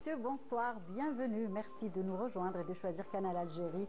messieurs, bonsoir, bienvenue. Merci de nous rejoindre et de choisir Canal Algérie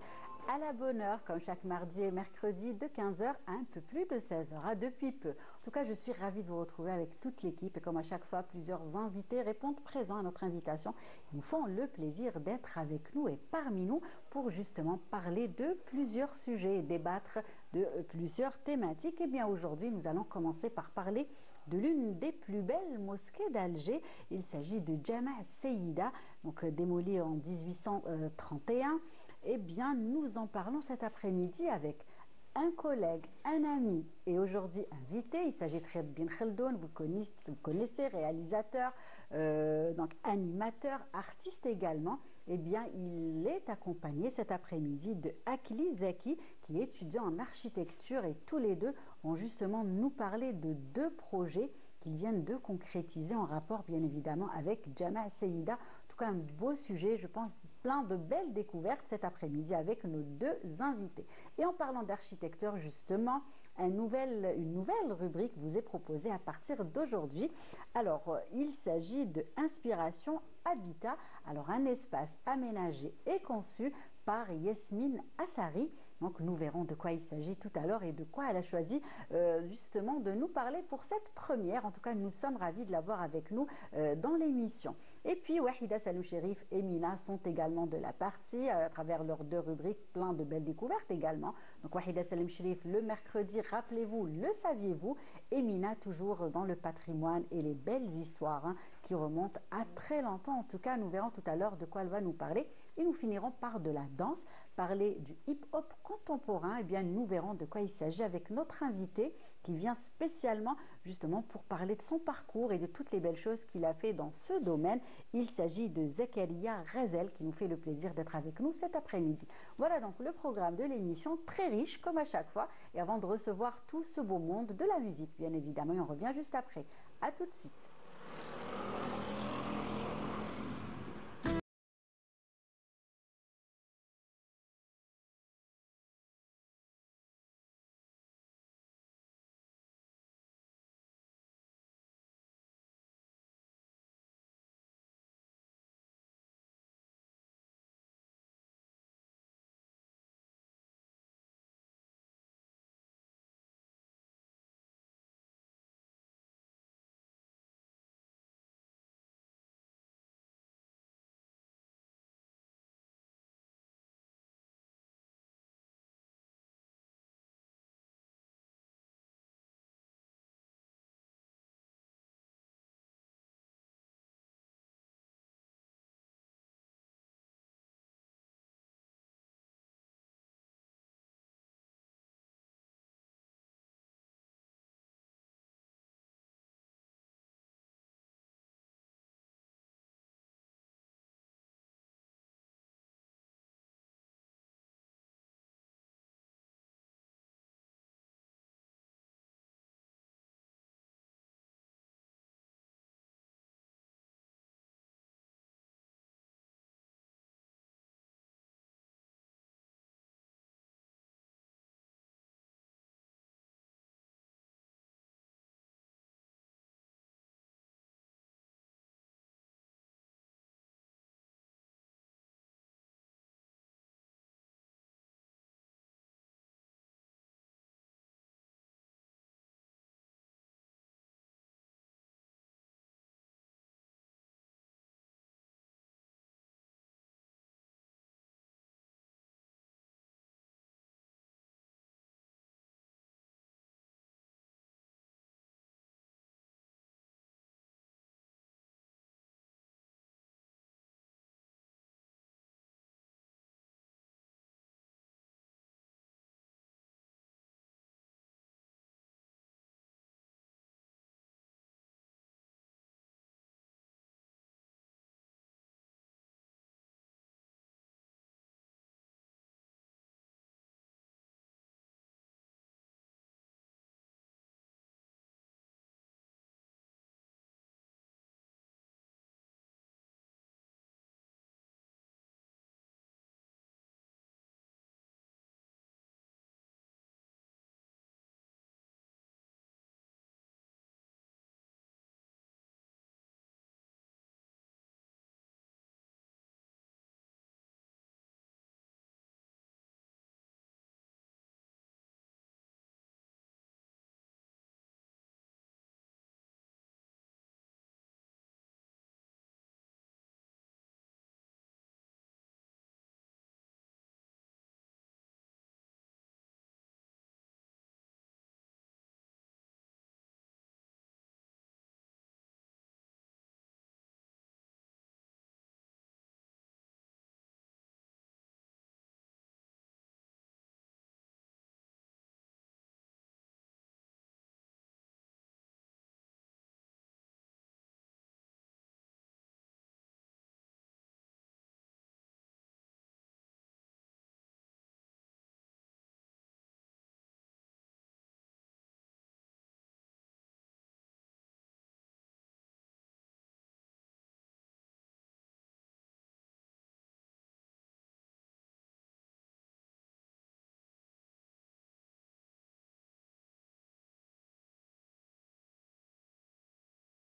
à la bonne heure, comme chaque mardi et mercredi de 15 h à un peu plus de 16 h, depuis peu. En tout cas, je suis ravie de vous retrouver avec toute l'équipe et comme à chaque fois, plusieurs invités répondent présents à notre invitation. Ils nous font le plaisir d'être avec nous et parmi nous pour justement parler de plusieurs sujets et débattre de plusieurs thématiques. Et bien aujourd'hui, nous allons commencer par parler de l'une des plus belles mosquées d'Alger. Il s'agit de Jama' Seyida, donc démolie en 1831. Eh bien, nous en parlons cet après-midi avec un collègue, un ami et aujourd'hui invité. Il s'agit de Khaireddine Khaldoun, vous connaissez, réalisateur, donc animateur, artiste également. Eh bien, il est accompagné cet après-midi de Akli Zaki, qui est étudiant en architecture et tous les deux vont justement nous parler de deux projets qu'ils viennent de concrétiser en rapport bien évidemment avec Jama' Seyida. En tout cas, un beau sujet, je pense, plein de belles découvertes cet après-midi avec nos deux invités. Et en parlant d'architecture, justement, une nouvelle rubrique vous est proposée à partir d'aujourd'hui. Alors, il s'agit de Inspiration Habitat. Alors, un espace aménagé et conçu par Yasmine Assari. Donc nous verrons de quoi il s'agit tout à l'heure et de quoi elle a choisi justement de nous parler pour cette première. En tout cas, nous sommes ravis de l'avoir avec nous dans l'émission. Et puis Wahida Salou Chérif et Mina sont également de la partie à travers leurs deux rubriques, plein de belles découvertes également. Donc Wahida Salou Chérif le mercredi, rappelez-vous, le saviez-vous, et Mina toujours dans le patrimoine et les belles histoires qui remontent à très longtemps. En tout cas, nous verrons tout à l'heure de quoi elle va nous parler et nous finirons par de la danse, parler du hip-hop contemporain. Et bien nous verrons de quoi il s'agit avec notre invité qui vient spécialement justement pour parler de son parcours et de toutes les belles choses qu'il a fait dans ce domaine. Il s'agit de Zakaria Rezel qui nous fait le plaisir d'être avec nous cet après-midi. Voilà donc le programme de l'émission, très riche comme à chaque fois. Et avant de recevoir tout ce beau monde de la musique, bien évidemment, et on revient juste après. À tout de suite.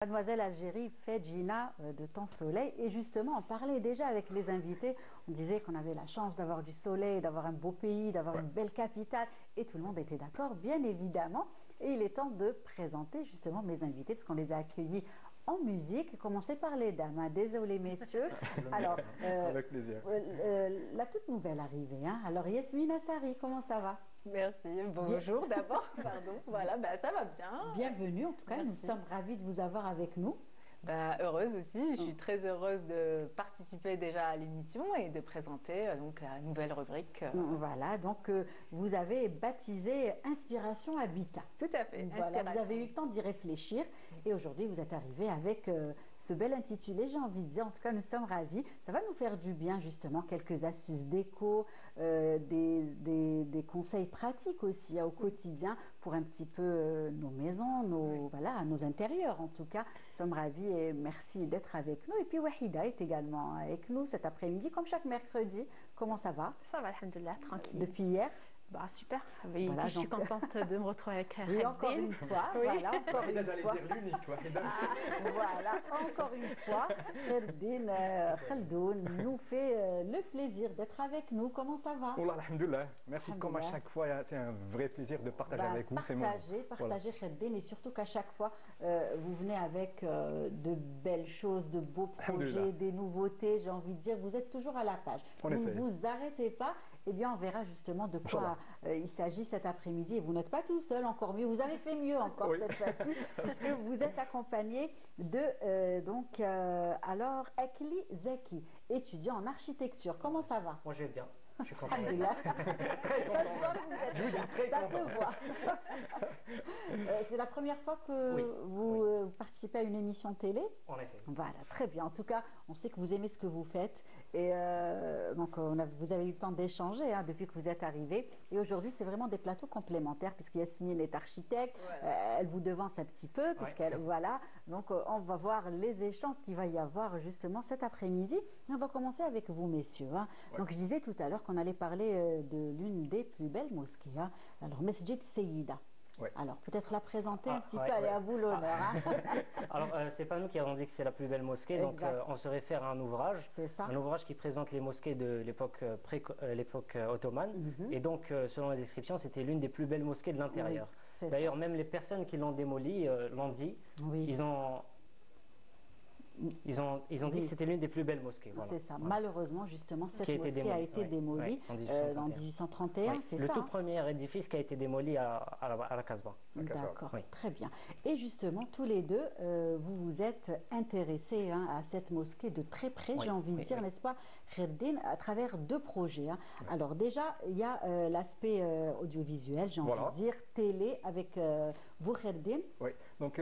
Mademoiselle Algérie fait Gina de temps soleil et justement on parlait déjà avec les invités, on disait qu'on avait la chance d'avoir du soleil, d'avoir un beau pays, d'avoir une belle capitale et tout le monde était d'accord bien évidemment et il est temps de présenter justement mes invités parce qu'on les a accueillis en musique, commencer par les dames, hein. Désolé messieurs. Alors, avec plaisir. La toute nouvelle arrivée, hein. Alors Yasmine Assari, comment ça va? Merci, bonjour d'abord, pardon. Voilà, bah, ça va bien. Bienvenue, en tout cas, Merci. nous sommes ravis de vous avoir avec nous. Bah, heureuse aussi, je suis très heureuse de participer déjà à l'émission et de présenter donc la nouvelle rubrique. Voilà, donc vous avez baptisé Inspiration Habitat. Tout à fait, Voilà, inspiration. vous avez eu le temps d'y réfléchir et aujourd'hui vous êtes arrivé avec ce bel intitulé, j'ai envie de dire. En tout cas, nous sommes ravis. Ça va nous faire du bien justement, quelques astuces déco, des conseils pratiques aussi au quotidien pour un petit peu nos maisons, voilà, nos intérieurs en tout cas. Nous sommes ravis et merci d'être avec nous. Et puis Wahida est également avec nous cet après-midi, comme chaque mercredi. Comment ça va? Ça va, alhamdoulilah, tranquille. Depuis hier? Bah, super. Et Voilà, puis, je suis donc- contente de me retrouver avec Oui, encore une fois, Oui. voilà, encore Wahida, une j'allais fois. dire l'unique, Wahida. Voilà, encore une fois, Kherdine Khaldoun nous fait le plaisir d'être avec nous. Comment ça va? Wallah, alhamdoulilah. Merci comme à Alhamdoulilah. chaque fois, c'est un vrai plaisir de partager Bah, avec vous. C'est moi. partager Kherdine et surtout qu'à chaque fois, vous venez avec de belles choses, de beaux projets, Alhamdoulilah. des nouveautés, j'ai envie de dire, vous êtes toujours à la page. On Vous ne essaye. vous arrêtez pas. Eh bien, on verra justement de quoi il s'agit cet après-midi. Et vous n'êtes pas tout seul, encore mieux. Vous avez fait mieux encore Oui. cette fois-ci, puisque vous êtes accompagné de, alors, Ekli Zeki, étudiant en architecture. Comment ça va? Moi je vais bien, je suis content. Alhamdulillah. Ça se voit que vous êtes ça se voit. C'est la première fois que Oui, vous participez à une émission télé? En effet. Voilà, très bien. En tout cas, on sait que vous aimez ce que vous faites. Et donc, vous avez eu le temps d'échanger hein, depuis que vous êtes arrivé. Et aujourd'hui, c'est vraiment des plateaux complémentaires, puisque Yasmine est architecte. Elle vous devance un petit peu, puisqu'elle. Voilà. Donc, on va voir les échanges qu'il va y avoir justement cet après-midi. On va commencer avec vous, messieurs. Hein. Donc, je disais tout à l'heure qu'on allait parler de l'une des plus belles mosquées. Hein. Alors, Mesjid Seyida. Ouais. Alors, peut-être la présenter un petit ouais, peu, allez ouais. à vous l'honneur. Hein. Alors c'est pas nous qui avons dit que c'est la plus belle mosquée, donc Exact. on se réfère à un ouvrage. C'est ça. Un ouvrage qui présente les mosquées de l'époque l'époque ottomane. Mhm. Et donc, selon la description, c'était l'une des plus belles mosquées de l'intérieur. Oui, c'est D'ailleurs, même les personnes qui l'ont démolie l'ont dit. Oui. Ils ont dit Oui. que c'était l'une des plus belles mosquées. Voilà. C'est ça. Voilà. Malheureusement, justement, cette Qui a été mosquée a démolie, été ouais, démolie ouais, en en 1831, Oui, c'est le ça. tout Hein. premier édifice qui a été démoli à la Casbah. D'accord, Oui. très bien. Et justement, tous les deux, vous vous êtes intéressés hein, à cette mosquée de très près, Oui, j'ai envie de oui, dire, oui. n'est-ce pas, Kherdine, à travers deux projets. Hein. Alors déjà, il y a l'aspect audiovisuel, j'ai envie Voilà. de dire, télé, avec vous, Kherdine. Oui, donc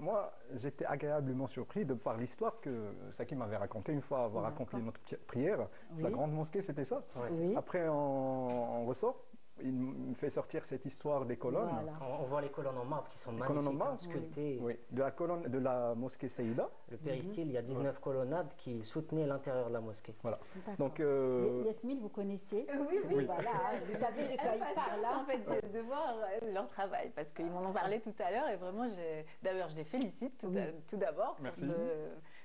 moi j'étais agréablement surpris de par l'histoire que Saki m'avait raconté une fois avoir D'accord. accompli notre petite prière. Oui. La grande mosquée, c'était ça. Ouais. Oui. Après, on ressort, il me fait sortir cette histoire des colonnes. Voilà. On voit les colonnes en marbre qui sont Les magnifiques, colonnes en marbre, hein, sculptées. Oui, de la colonne de la mosquée Saïda. Le péristyle, il y a 19 colonnades qui soutenaient l'intérieur de la mosquée. Voilà. D'accord. Donc, Yasmine, vous connaissiez? Oui, oui. Voilà, hein, vous savez de quoi il parle là. En fait, de voir leur travail, parce qu'ils m'en ont parlé tout à l'heure et vraiment, d'ailleurs, je les félicite tout d'abord pour Merci. ce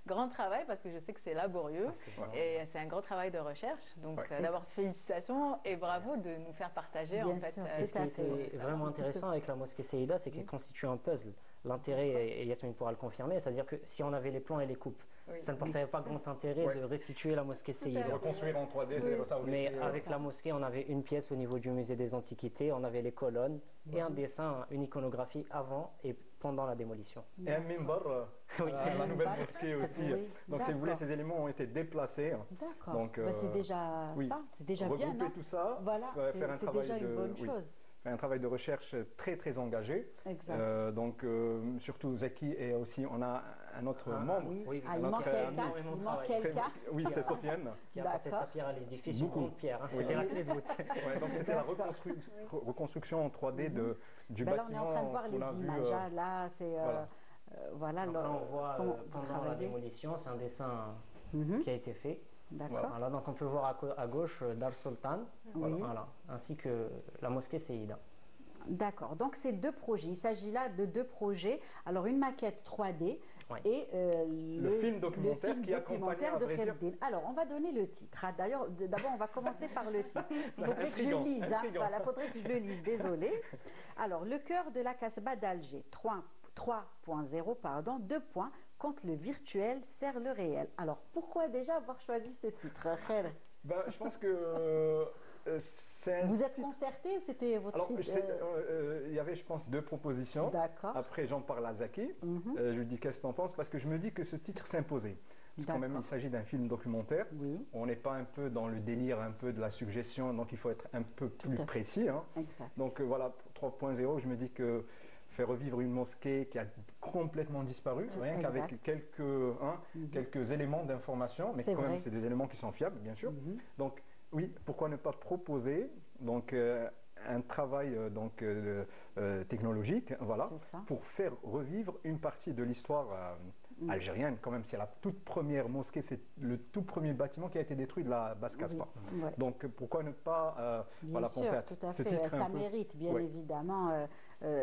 grand travail, parce que je sais que c'est laborieux voilà. et c'est un grand travail de recherche. Donc, Ouais. d'abord, félicitations et bravo de nous faire partager Bien en fait. sûr, Et ce tout qui à fait. était vraiment intéressant avec la mosquée Saïda, c'est qu'elle constitue un puzzle. L'intérêt, et Yasmine pourra le confirmer, c'est-à-dire que si on avait les plans et les coupes, Oui. ça ne porterait pas grand intérêt Ouais. de restituer la mosquée Saïda. fait. Reconstruire en 3D, c'est ça. oui. Mais C'est avec ça. la mosquée, on avait une pièce au niveau du musée des Antiquités, on avait les colonnes et un dessin, une iconographie avant et pendant la démolition. Et un mimbar Oui. à la nouvelle Mimbar. mosquée aussi. Oui, Donc, si vous voulez, d'accord. ces éléments ont été déplacés. D'accord. Donc, Bah, c'est déjà oui. ça, c'est déjà bien, Regrouper non? tout ça, Voilà, faire un c'est travail déjà une de- bonne oui. chose. un travail de recherche très très engagé. Exact. Donc surtout Zaki et aussi on a un autre membre. Oui. Oui, Ah, il notre manque quelqu'un. énormément Il de manque travail. quelqu'un. Oui, c'est Sofiane. qui a apporté D'accord. sa pierre à l'édifice, une Beaucoup. grande pierre. hein. Oui. C'était la clé de voûte. Ouais, donc c'était la D'accord. reconstruction en 3D du Ben là, on bâtiment. est en train de voir les qu'on a vu, images. hein. Là, c'est voilà. voilà. Donc là, on voit comment vous pendant la travaillez. démolition, c'est un dessin Mhm. qui a été fait. D'accord. Voilà, donc on peut voir à gauche Dar Sultan, Oui. voilà, ainsi que la mosquée Seyida. D'accord. Donc, c'est deux projets. Il s'agit là de deux projets. Alors, une maquette 3D Ouais. et Le film documentaire qui accompagnait, à de vrai dire. Khaireddine. Alors, on va donner le titre. Ah, d'ailleurs, d'abord, on va commencer par le titre. Il faudrait que je Intriguant, lise. Hein. intriguant. Voilà, faudrait que je le lise. Désolée. Alors, le cœur de la Casbah d'Alger, 3.0, pardon, 2 points. Quand le virtuel sert le réel. Alors, pourquoi déjà avoir choisi ce titre, Khair? Ben, je pense que c'est un Vous êtes titre- concerté ou c'était votre Alors, idée il y avait, je pense, 2 propositions. D'accord. Après, j'en parle à Zaki. Mhm. Je lui dis qu'est-ce que tu en penses, parce que je me dis que ce titre s'imposait. Parce que quand même, il D'accord. s'agit d'un film documentaire. Oui, On n'est pas un peu dans le délire, un peu de la suggestion, donc il faut être un peu Tout plus à fait. précis. Hein. exact. Donc voilà, pour 3.0, je me dis que faire revivre une mosquée qui a complètement disparu, rien Exact. qu'avec quelques éléments d'information, mais C'est quand même, vrai. c'est des éléments qui sont fiables, bien sûr. Mhm. Donc oui, pourquoi ne pas proposer donc, un travail technologique, voilà, C'est ça. pour faire revivre une partie de l'histoire algérienne. Quand même, c'est la toute première mosquée, c'est le tout premier bâtiment qui a été détruit de la basse Casbah. Oui, ouais. Donc pourquoi ne pas Bien voilà, sûr, penser à tout à ce fait. titre Ça un peu. mérite bien Ouais. évidemment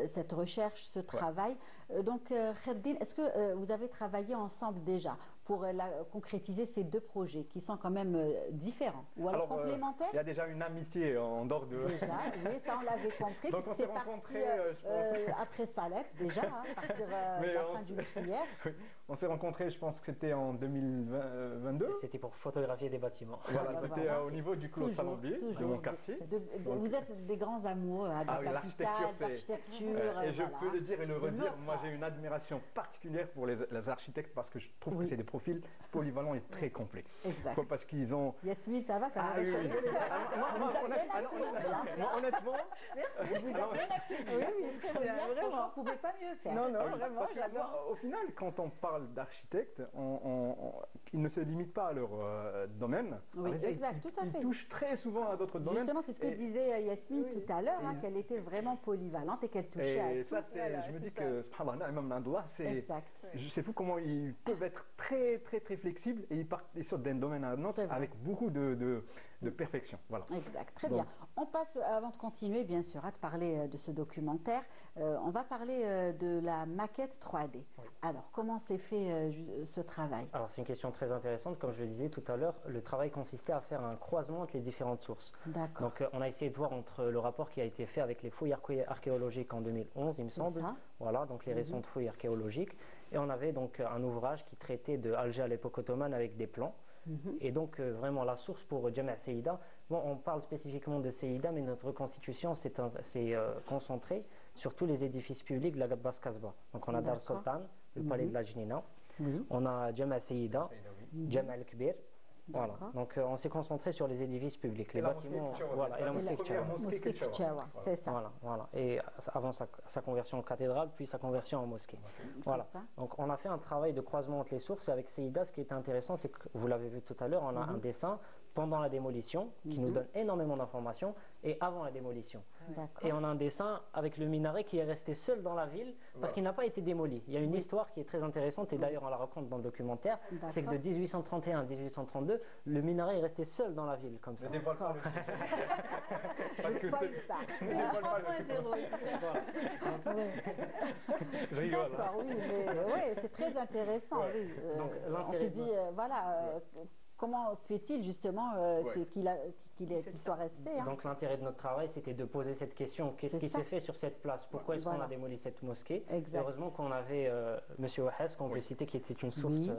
cette recherche, ce travail. Donc, Khaireddine, est-ce que vous avez travaillé ensemble déjà pour concrétiser ces 2 projets qui sont quand même différents ou alors, complémentaires? Il y a déjà une amitié en dehors de. Déjà, oui, ça on l'avait compris, Donc, puisque on c'est s'est parti rencontrés, je pense. après Salette déjà, hein, à partir de Mais la on fin s- d'une prière. On s'est rencontrés, je pense que c'était en 2022. C'était pour photographier des bâtiments. Voilà, bah c'était voilà. au niveau du Clos Toujours, Salambier, de toujours. mon quartier. Donc- Vous êtes des grands amoureux hein, de Ah oui, la l'architecture, capitale, c'est- l'architecture. Et je voilà. peux le dire et le redire, Notre moi art. j'ai une admiration particulière pour les architectes parce que je trouve Oui. que c'est des profils polyvalents et très complets. Exact. Pourquoi? Parce qu'ils ont. Yasmine, ça va, ça Ah va oui, oui. réchauffer. Moi, honnêtement, Oui, très bien. Vraiment. Franchement, on ne pouvait pas mieux faire. Non, non, Ah oui, vraiment, parce que j'adore. moi, au final, quand on parle d'architectes, ils ne se limitent pas à leur domaine. Oui, À vrai dire, exact, tout à fait. Ils touchent très souvent à d'autres domaines. Justement, c'est ce que Et- disait Yasmine Oui. tout à l'heure, hein, Et- qu'elle était vraiment polyvalente et qu'elle touchait à Et tout. ça, c'est, Voilà, je me c'est dis ça. que, subhanallah, Imam Nadouah, c'est, Exact. c'est fou comment ils peuvent être très, très, très flexibles et ils sautent d'un domaine à un autre C'est vrai. avec beaucoup de perfection. Voilà. Exact, très Donc- bien. On passe, avant de continuer, bien sûr, à te parler de ce documentaire, on va parler de la maquette 3D. Oui. Alors, comment s'est fait ce travail? Alors c'est une question très intéressante. Comme je le disais tout à l'heure, le travail consistait à faire un croisement entre les différentes sources. D'accord. Donc on a essayé de voir entre le rapport qui a été fait avec les fouilles archéologiques en 2011, il me C'est semble. ça. Voilà, donc les récentes fouilles archéologiques. Et on avait donc un ouvrage qui traitait de Alger à l'époque ottomane avec des plans. Et donc vraiment la source pour Jama' Seyyida, bon, on parle spécifiquement de Seyyida, mais notre reconstitution s'est concentrée sur tous les édifices publics de la basse Casbah. Donc on a Dar D'accord. Sultan, le palais de la Jnina, Oui. on a Jama' Seyyida, Jama' al-Kbir. Voilà. D'accord. Donc on s'est concentré sur les édifices publics, les Et la bâtiments, mosquée Kchawa, voilà, et la la mosquée première Kchawa. Mosquée Kchawa. Kchawa, c'est ça. Voilà, voilà. Et avant sa conversion en cathédrale, puis sa conversion en mosquée. Voilà. C'est ça. Donc on a fait un travail de croisement entre les sources. Et avec Seyyida, ce qui est intéressant, c'est que vous l'avez vu tout à l'heure, on a un dessin pendant la démolition qui nous donne énormément d'informations et avant la démolition. D'accord. Et on a un dessin avec le minaret qui est resté seul dans la ville parce qu'il n'a pas été démoli. Il y a une histoire qui est très intéressante et d'ailleurs on la raconte dans le documentaire. C'est que de 1831 à 1832, le minaret est resté seul dans la ville comme ça. Ne dévoile pas le Parce Ne que spoil pas. ne dévoile pas le 3.0. Je rigole. D'accord, oui, mais ouais, c'est très intéressant. Ouais. Oui. Donc, On l'intérêt se de dit, voilà, comment se fait-il justement Ouais. qu'il soit resté hein? Donc l'intérêt de notre travail, c'était de poser cette question. Qu'est-ce C'est qui ça. s'est fait sur cette place? Pourquoi est-ce qu'on Voilà. a démoli cette mosquée? Exact. Heureusement qu'on avait Monsieur Wahes, qu'on peut Oui. citer, qui était une source Oui.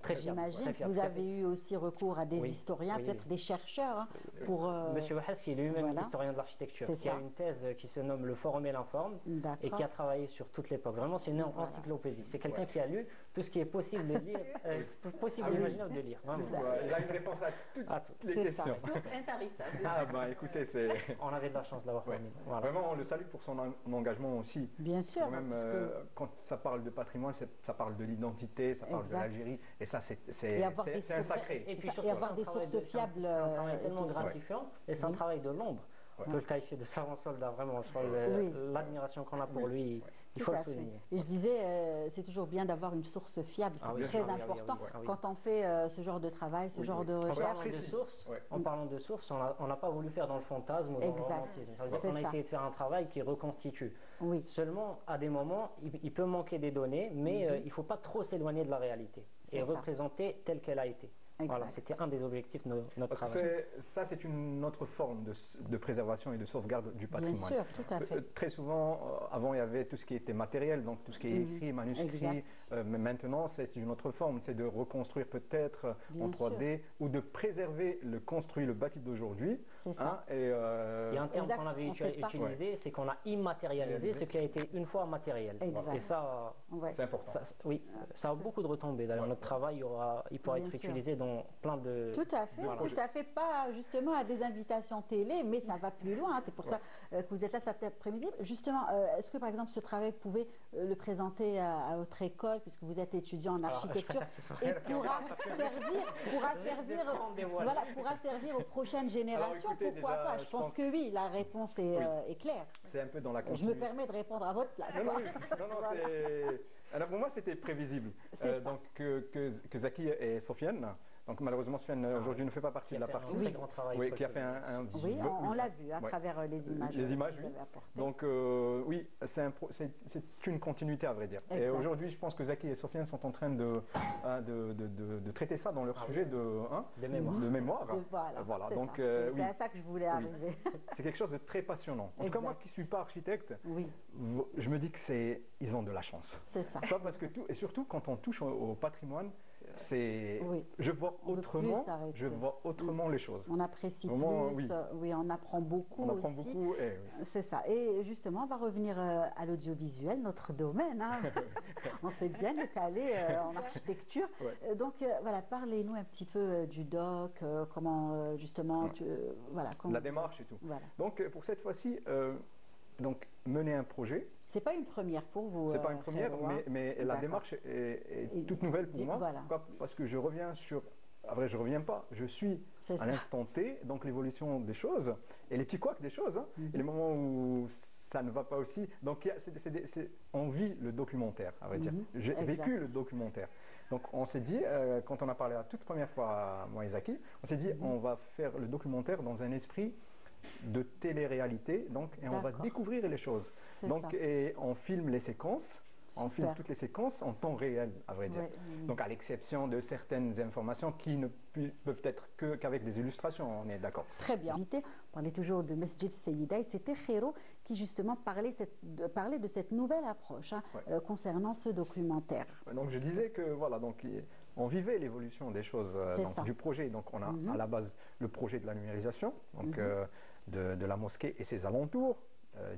très fiable. J'imagine très que fiable, vous très avez eu aussi recours à des Oui, historiens, oui, peut-être oui. des chercheurs, hein, pour... Monsieur Wahes, qui est lui-même voilà. historien de l'architecture, C'est qui a ça. une thèse qui se nomme Le Forum et l'Informe, et D'accord. qui a travaillé sur toute l'époque. Vraiment, c'est une Voilà. encyclopédie. C'est quelqu'un qui a lu tout ce qui est possible de lire, possible Ah oui. d'imaginable de lire. Vraiment. Il a une réponse à toutes À tout. les C'est ça. questions. Source intarissable. Ah bah écoutez, c'est On avait de la chance d'avoir ouais. parmi nous. Voilà. Vraiment on le salue pour son engagement aussi. Bien sûr. Quand même, parce que- quand ça parle de patrimoine, ça parle de l'identité, ça parle Exact. de l'Algérie, et ça c'est Et avoir des un sources- sacré. Et puis ça, surtout, et avoir c'est un des travail sources de- fiables, c'est un travail tellement tout ça. gratifiant et c'est un Oui. travail de l'ombre. On peut le qualifier de savant soldat, vraiment. Je crois Oui. l'admiration qu'on a pour lui, il Tout faut le à fait. souligner. Et je disais, c'est toujours bien d'avoir une source fiable, c'est Ah oui, très ah oui, ah oui, important ah oui, ah oui. quand on fait ce genre de travail, ce Oui, genre oui. de En recherche. Parlant de sources, Ouais. en parlant de sources, on n'a pas voulu faire dans le fantasme ou dans le Exact. romantisme. Ça veut dire C'est qu'on a ça. essayé de faire un travail qui reconstitue. Oui, Seulement, à des moments, il peut manquer des données, mais il ne faut pas trop s'éloigner de la réalité C'est et ça. représenter telle qu'elle a été. Voilà, exact. c'était un des objectifs de notre Parce travail. que c'est une autre forme de préservation et de sauvegarde du Bien patrimoine. sûr, tout à fait. Très souvent, avant, il y avait tout ce qui était matériel, donc tout ce qui est écrit, manuscrit. Exact. Mais maintenant, c'est une autre forme, c'est de reconstruire peut-être Bien en 3D ou de préserver le construit, le bâti d'aujourd'hui. C'est ça. Et, Il y a un terme Exact, qu'on avait on sait pas. utilisé, c'est qu'on a immatérialisé ce qui a été une fois matériel. Exact. Et ça, Ouais. c'est important. oui, ça a c'est- beaucoup de retombées. D'ailleurs, Ouais. notre travail, il pourra Bien être sûr. utilisé dans plein de... Tout à fait, Voilà. tout à fait. Pas justement à des invitations télé, mais ça va plus loin. C'est pour ça que vous êtes là cet après-midi. Justement, est-ce que par exemple ce travail, vous pouvez le présenter à votre école, puisque vous êtes étudiant en Alors, je architecture, préfère que ce soit et elle qui en pourra parle, parce que- servir, voilà, pourra servir aux prochaines générations. écoutez, Pourquoi déjà, pas? je Je pense pense que oui, la réponse est claire. C'est un peu dans la Je me continuité. permets de répondre à votre place. Non, quoi. non, Voilà. c'est... Alors pour moi, c'était prévisible. C'est ça. Donc que Zaki et Sofiane, donc malheureusement Sofiane aujourd'hui ne fait pas partie qui de a la fait un partie. très grand travail. Oui, qui a fait un Oui, on l'a vu à Ouais. travers les images. Les images, que vous oui. avez apportées. Donc oui, c'est une continuité à vrai dire. Et Exact. aujourd'hui, je pense que Zaki et Sofiane sont en train de traiter ça dans leur sujet De mémoire. de mémoire. Voilà, c'est donc ça. oui, C'est à ça que je voulais arriver. c'est quelque chose de très passionnant. En tout cas, moi Exact. qui ne suis pas architecte, Oui, je me dis que ils ont de la chance. c'est ça. Pas parce que tout, et surtout quand on touche au patrimoine, c'est, Oui. je vois On veut plus autrement, s'arrêter. je vois autrement les choses. On apprécie Vraiment, plus, oui, on apprend beaucoup On apprend aussi. beaucoup. Et, oui. C'est ça. Et justement, on va revenir à l'audiovisuel, notre domaine. Hein. On s'est bien calé en architecture. Ouais. Donc voilà, parlez-nous un petit peu du doc, comment justement, voilà, comment, La démarche et tout. Voilà. Donc pour cette fois-ci, donc mener un projet, C'est pas une première pour vous. c'est pas une première, Frérot, hein. mais la D'accord. démarche est Et toute nouvelle pour moi. voilà. Pourquoi? Parce que je reviens sur, à vrai, je reviens pas, je suis C'est à ça. l'instant T, donc l'évolution des choses et les petits couacs des choses, hein, et les moments où ça ne va pas aussi. Donc on vit le documentaire, à vrai dire. J'ai Exact. vécu le documentaire. Donc on s'est dit, quand on a parlé la toute première fois, moi et Zaki, on s'est dit on va faire le documentaire dans un esprit de télé-réalité, donc, et on va D'accord. découvrir les choses. C'est Donc, ça. et on filme les séquences, on filme Super. toutes les séquences en temps réel, à vrai dire. Ouais, Donc, à l'exception de certaines informations qui ne peuvent être qu'avec des illustrations, on est d'accord. Très bien. On parlait toujours de Mesjid Seyida et c'était Khero qui justement parlait de cette nouvelle approche hein, Ouais. concernant ce documentaire. Donc, je disais que voilà, donc on vivait l'évolution des choses C'est donc, ça. du projet. Donc, on a à la base le projet de la numérisation, donc de la mosquée et ses alentours,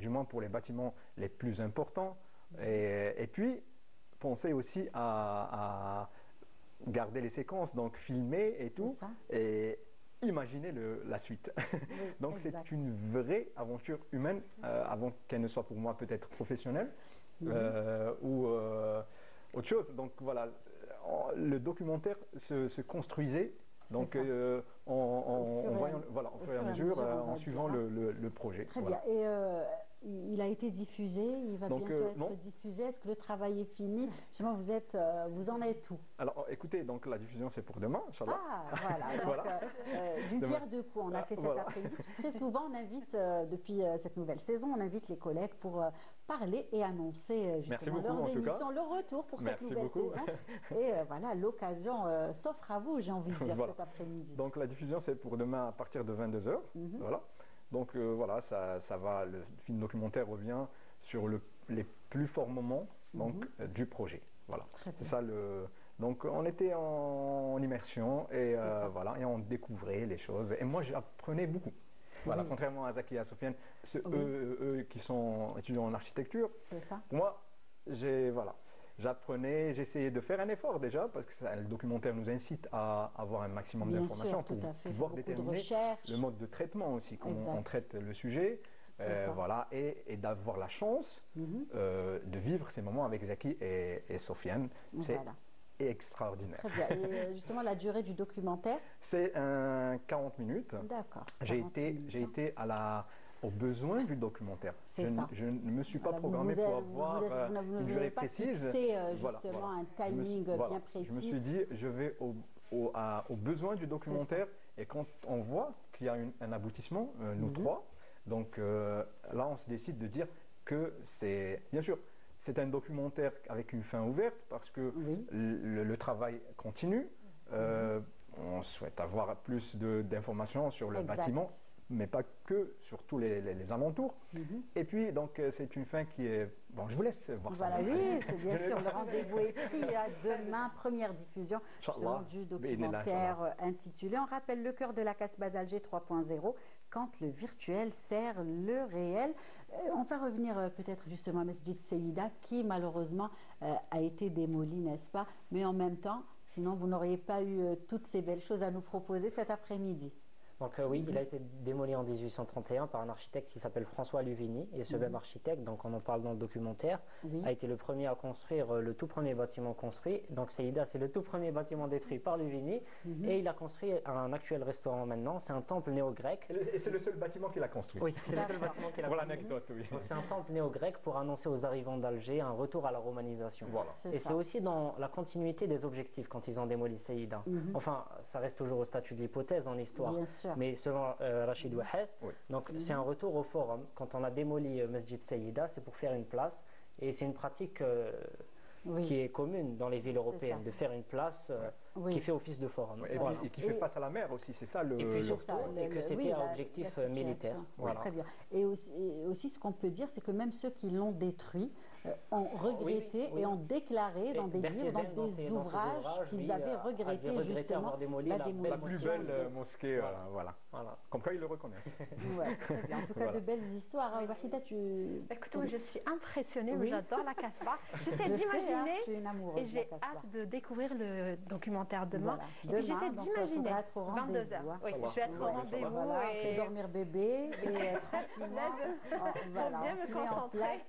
du moins pour les bâtiments les plus importants. Et puis, penser aussi à garder les séquences, donc filmer et tout, ça. et imaginer la suite. Oui, Donc exact. c'est une vraie aventure humaine, avant qu'elle ne soit pour moi peut-être professionnelle ou autre chose. Donc voilà, le documentaire se construisait. Donc, C'est ça. en fur et à- voyant, voilà, au fur et à mesure, on va en suivant dire, le projet. Très Voilà. bien. Et il a été diffusé, il va Donc, bientôt être non. diffusé. Est-ce que le travail est fini? Justement, vous en êtes où? Alors, écoutez, donc la diffusion c'est pour demain, Inch'Allah. Ah, voilà. Donc, Voilà. d'une Demain. pierre deux coups, on a fait cet Voilà. après-midi. Parce que très souvent, on invite, depuis cette nouvelle saison, on invite les collègues pour parler et annoncer Merci justement beaucoup, leurs en tout cas. émissions, le retour pour cette Merci nouvelle beaucoup. saison. Et voilà, l'occasion s'offre à vous, j'ai envie de dire, Voilà. cet après-midi. Donc la diffusion c'est pour demain à partir de 22h. Voilà. Donc voilà, ça va, le film documentaire revient sur les plus forts moments donc, du projet. Voilà. Très C'est bien. ça donc on était en immersion et ça. voilà, et on découvrait les choses. Et moi j'apprenais beaucoup. Voilà, Oui. contrairement à Zaki et à Sofiane, Oui. eux qui sont étudiants en architecture, C'est ça. pour moi, j'apprenais, j'essayais de faire un effort déjà, parce que le documentaire nous incite à avoir un maximum Bien d'informations sûr, pour tout à fait. pouvoir Beaucoup de déterminer recherches. le mode de traitement aussi, comment Exact. on traite le sujet, C'est ça. voilà, et d'avoir la chance de vivre ces moments avec Zaki et Sofiane. C'est Voilà. extraordinaire. Très bien. Et justement, la durée du documentaire? C'est un 40 minutes. D'accord. J'ai 40 été, minutes, j'ai hein. été à aux besoins du documentaire. C'est ça. Je ne me suis pas Voilà, programmé pour avoir une durée pas précise. fixé, Voilà, justement voilà. un timing bien précis. Je me suis dit, je vais aux besoins du documentaire et quand on voit qu'il y a un aboutissement, nous trois, donc là on se décide de dire que c'est, bien sûr, c'est un documentaire avec une fin ouverte parce que le travail continue. On souhaite avoir plus d'informations sur le bâtiment, mais pas que, sur tous les alentours. Et puis, donc, c'est une fin qui est... Bon, je vous laisse voir ça. Voilà, oui, c'est bien sûr, le rendez-vous est pris. Demain, première diffusion justement, du documentaire intitulé, on rappelle, Le cœur de la Casbah d'Alger 3.0, quand le virtuel sert le réel. On va revenir peut-être justement à Mesjid Seyida, qui malheureusement a été démoli, n'est-ce pas? Mais en même temps, sinon vous n'auriez pas eu toutes ces belles choses à nous proposer cet après-midi. Donc oui, il a été démoli en 1831 par un architecte qui s'appelle François Luvigny. Et ce même architecte, donc on en parle dans le documentaire, a été le premier à construire le tout premier bâtiment construit. Donc Seyida, c'est le tout premier bâtiment détruit par Luvigny. Et il a construit un actuel restaurant maintenant. C'est un temple néo-grec. Et c'est le seul bâtiment qu'il a construit. Oui, c'est le seul bâtiment qu'il a construit. Pour l'anecdote, oui. Donc c'est un temple néo-grec pour annoncer aux arrivants d'Alger un retour à la romanisation. Voilà. Et c'est aussi dans la continuité des objectifs quand ils ont démoli Seyida. Enfin, ça reste toujours au statut de l'hypothèse en histoire. Bien sûr. Mais selon Rachid Ouahez, donc c'est un retour au forum. Quand on a démoli Mesjid Seyida, c'est pour faire une place. Et c'est une pratique qui est commune dans les villes européennes, de faire une place qui fait office de forum. Et qui fait face à la mer aussi, c'est ça le... Et puis surtout, et que c'était un objectif militaire. Voilà. Très bien. Et aussi ce qu'on peut dire, c'est que même ceux qui l'ont détruit ont regretté et ont déclaré dans des livres, dans des ouvrages qu'ils avaient regretté justement la démolition. La plus belle mosquée, voilà. Comme quoi ils le reconnaissent. Très bien. En tout cas, de belles histoires. Wahida, Écoute, moi je suis impressionnée, j'adore la Casbah. J'essaie d'imaginer et j'ai hâte de découvrir le documentaire demain. Et puis j'essaie d'imaginer 22h. Oui, je vais être au rendez-vous et dormir bébé et tranquillement. Voilà, bien me concentrer.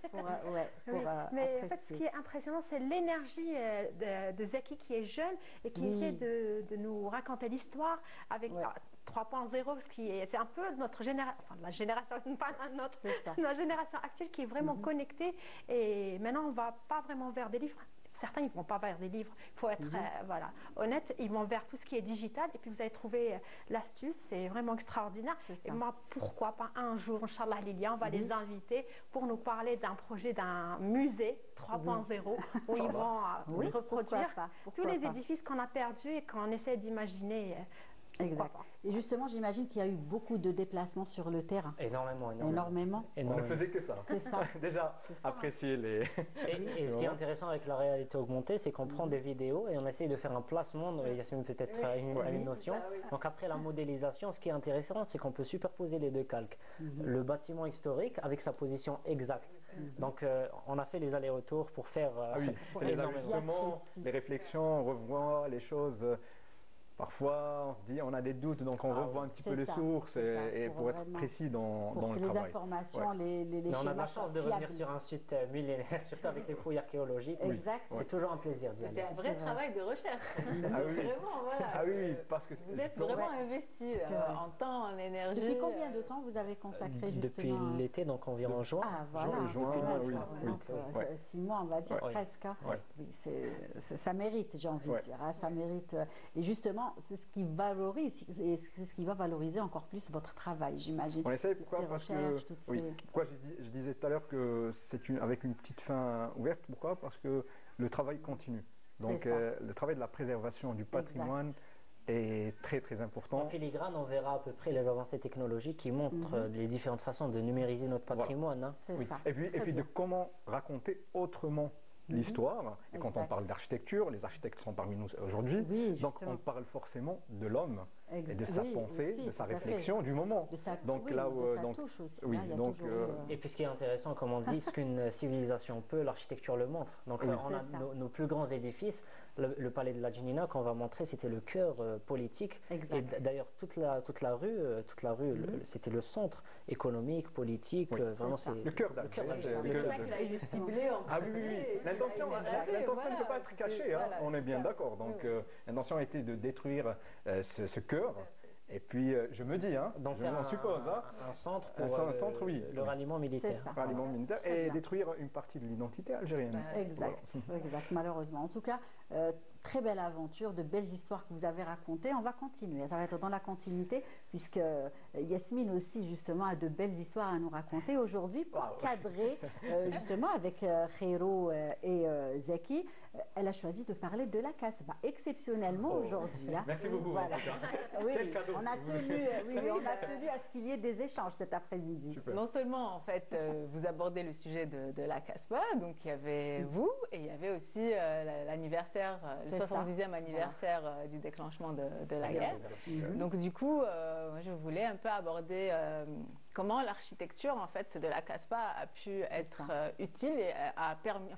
Mais en fait, ce qui est impressionnant, c'est l'énergie de Zeki qui est jeune et qui essaie de nous raconter l'histoire avec 3.0, c'est un peu notre génération, enfin la génération, pas notre génération actuelle qui est vraiment connectée. Et maintenant, on ne va pas vraiment vers des livres. Certains, ils ne vont pas vers des livres, il faut être honnête, ils vont vers tout ce qui est digital. Et puis, vous allez trouver l'astuce, c'est vraiment extraordinaire. Et moi, pourquoi pas un jour, Inch'Allah, Lilia, on va les inviter pour nous parler d'un projet, d'un musée 3.0 où ils vont reproduire tous les édifices qu'on a perdus et qu'on essaie d'imaginer. Exact. Et justement, j'imagine qu'il y a eu beaucoup de déplacements sur le terrain. Énormément. On ne faisait que ça. Déjà, apprécier les... Et ce qui est intéressant avec la réalité augmentée, c'est qu'on prend des vidéos et on essaye de faire un placement, Yasmine peut-être une notion. Donc après la modélisation, ce qui est intéressant, c'est qu'on peut superposer les deux calques. Le bâtiment historique avec sa position exacte. Donc on a fait les allers-retours pour faire... c'est les ajustements, les réflexions, on revoit les choses... Parfois, on se dit, on a des doutes, donc on revoit un petit peu les sources et pour être précis dans le travail. Les informations, les schémas. On a la chance de revenir sur un site millénaire, surtout avec les fouilles archéologiques. Exact. C'est toujours un plaisir d'y aller. C'est un vrai travail de recherche. Vraiment, voilà. Parce que vous êtes vraiment investi en temps, en énergie. Depuis combien de temps vous avez consacré justement? Depuis l'été, donc environ juin. Ah voilà, juin, oui. 6 mois, on va dire presque. Oui, ça mérite, j'ai envie de dire. Ça mérite. Et justement, c'est ce qui valorise, et c'est ce qui va valoriser encore plus votre travail, j'imagine. On essaie, pourquoi? Parce que, pourquoi je disais tout à l'heure que c'est avec une petite fin ouverte, pourquoi? Parce que le travail continue. Donc le travail de la préservation du patrimoine est très très important. En filigrane, on verra à peu près les avancées technologiques qui montrent les différentes façons de numériser notre patrimoine. C'est ça. Et puis de comment raconter autrement l'histoire. Et quand on parle d'architecture, les architectes sont parmi nous aujourd'hui, donc on parle forcément de l'homme et de sa pensée, de sa réflexion, du moment. Donc là où touche aussi. Et puis ce qui est intéressant, comme on dit, ce qu'une civilisation peut, l'architecture le montre. Donc on a nos plus grands édifices. Le palais de la Djenina qu'on va montrer, c'était le cœur politique. Et d'ailleurs toute la rue, c'était le centre économique, politique. Vraiment, c'est le cœur d'Alger. C'est pour ça qu'il a été ciblé en oui. L'intention ne peut pas être cachée. On est bien d'accord. Donc l'intention était de détruire ce cœur. Et puis, je me dis, donc on suppose, un centre pour un centre, oui, le ralliement militaire. Ralliement militaire et détruire une partie de l'identité algérienne. Exact, exact, malheureusement. En tout cas, très belle aventure, de belles histoires que vous avez racontées. On va continuer, ça va être dans la continuité, puisque Yasmine aussi, justement, a de belles histoires à nous raconter aujourd'hui pour cadrer, justement, avec Khairo et Zeki. Elle a choisi de parler de la Casbah, exceptionnellement aujourd'hui. Merci beaucoup. Voilà. Oui, quel cadeau. on a tenu à ce qu'il y ait des échanges cet après-midi. Non seulement, en fait, vous abordez le sujet de la Casbah, donc il y avait vous, et il y avait aussi l'anniversaire, le 70e anniversaire du déclenchement de la guerre. Donc du coup, moi, je voulais un peu aborder comment l'architecture, en fait, de la Casbah a pu être utile et a permis,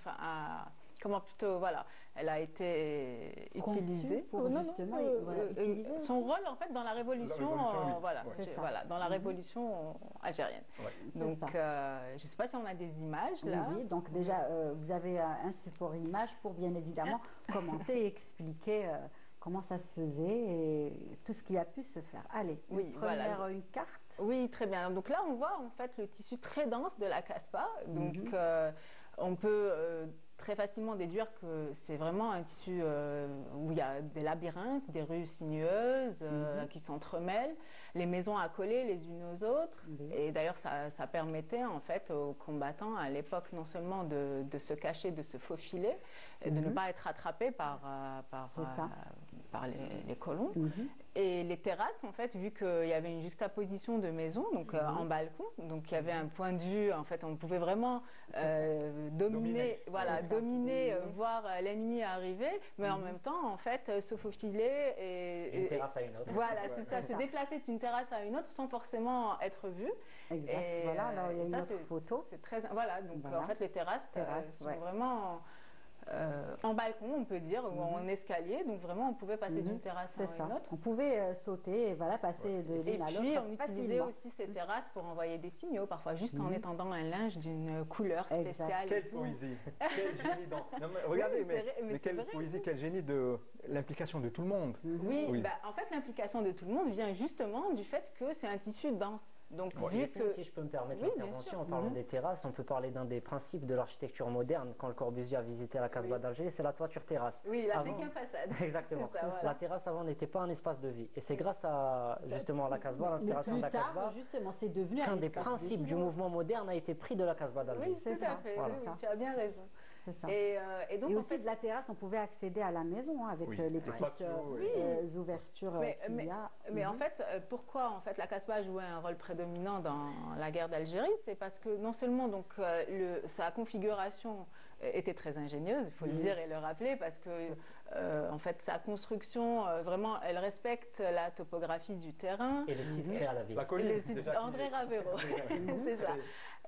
comment plutôt, voilà, elle a été utilisée pour justement utiliser son rôle en fait dans la révolution, dans la révolution algérienne. Donc, je ne sais pas si on a des images là. Oui, donc déjà, vous avez un support image pour bien évidemment commenter et expliquer comment ça se faisait et tout ce qui a pu se faire. Allez, une carte. Oui, très bien. Donc là, on voit en fait le tissu très dense de la Casbah. Donc, on peut très facilement déduire que c'est vraiment un tissu où il y a des labyrinthes, des rues sinueuses qui s'entremêlent, les maisons accolées les unes aux autres. Et d'ailleurs, ça permettait en fait aux combattants à l'époque non seulement de se cacher, de se faufiler, et de ne pas être attrapés par les colons. Et les terrasses, en fait, vu qu'il y avait une juxtaposition de maisons, donc en balcon, donc il y avait un point de vue, en fait, on pouvait vraiment dominer, voir l'ennemi arriver, mais en même temps, en fait, se faufiler et une terrasse à une autre. Voilà, c'est ça, se déplacer d'une terrasse à une autre sans forcément être vu. Exact. Et voilà, là il y a une autre photo. C'est très, voilà, donc en fait, les terrasses sont vraiment en balcon, on peut dire, ou en escalier. Donc vraiment, on pouvait passer d'une terrasse à une autre. On pouvait sauter et voilà, passer de l'une à l'autre. Et puis, on utilisait aussi ces terrasses pour envoyer des signaux, parfois juste en étendant un linge d'une couleur spéciale. Quelle poésie, quel génie regardez, mais quelle poésie, quel génie de l'implication de tout le monde. Oui. En fait, l'implication de tout le monde vient justement du fait que c'est un tissu dense. Donc, si je peux me permettre l'intervention, en parlant des terrasses, on peut parler d'un des principes de l'architecture moderne. Quand le Corbusier a visité la Casbah d'Alger, c'est la toiture terrasse. Oui, la cinquième façade. Exactement. La terrasse avant n'était pas un espace de vie. Et c'est grâce à justement la Casbah, l'inspiration de la Casbah, justement, c'est devenu un des principes du mouvement moderne a été pris de la Casbah d'Alger. Oui, c'est ça. Tu as bien raison. C'est ça. Et donc, aussi, en fait, de la terrasse, on pouvait accéder à la maison avec les petites ouvertures qu'il y a. Mais en fait, pourquoi en fait, la Casbah jouait un rôle prédominant dans la guerre d'Algérie? C'est parce que non seulement donc, sa configuration était très ingénieuse, il faut le dire et le rappeler, parce que en fait, sa construction, vraiment, elle respecte la topographie du terrain. Et le site créé à la ville. La colline, André Ravero, c'est ça.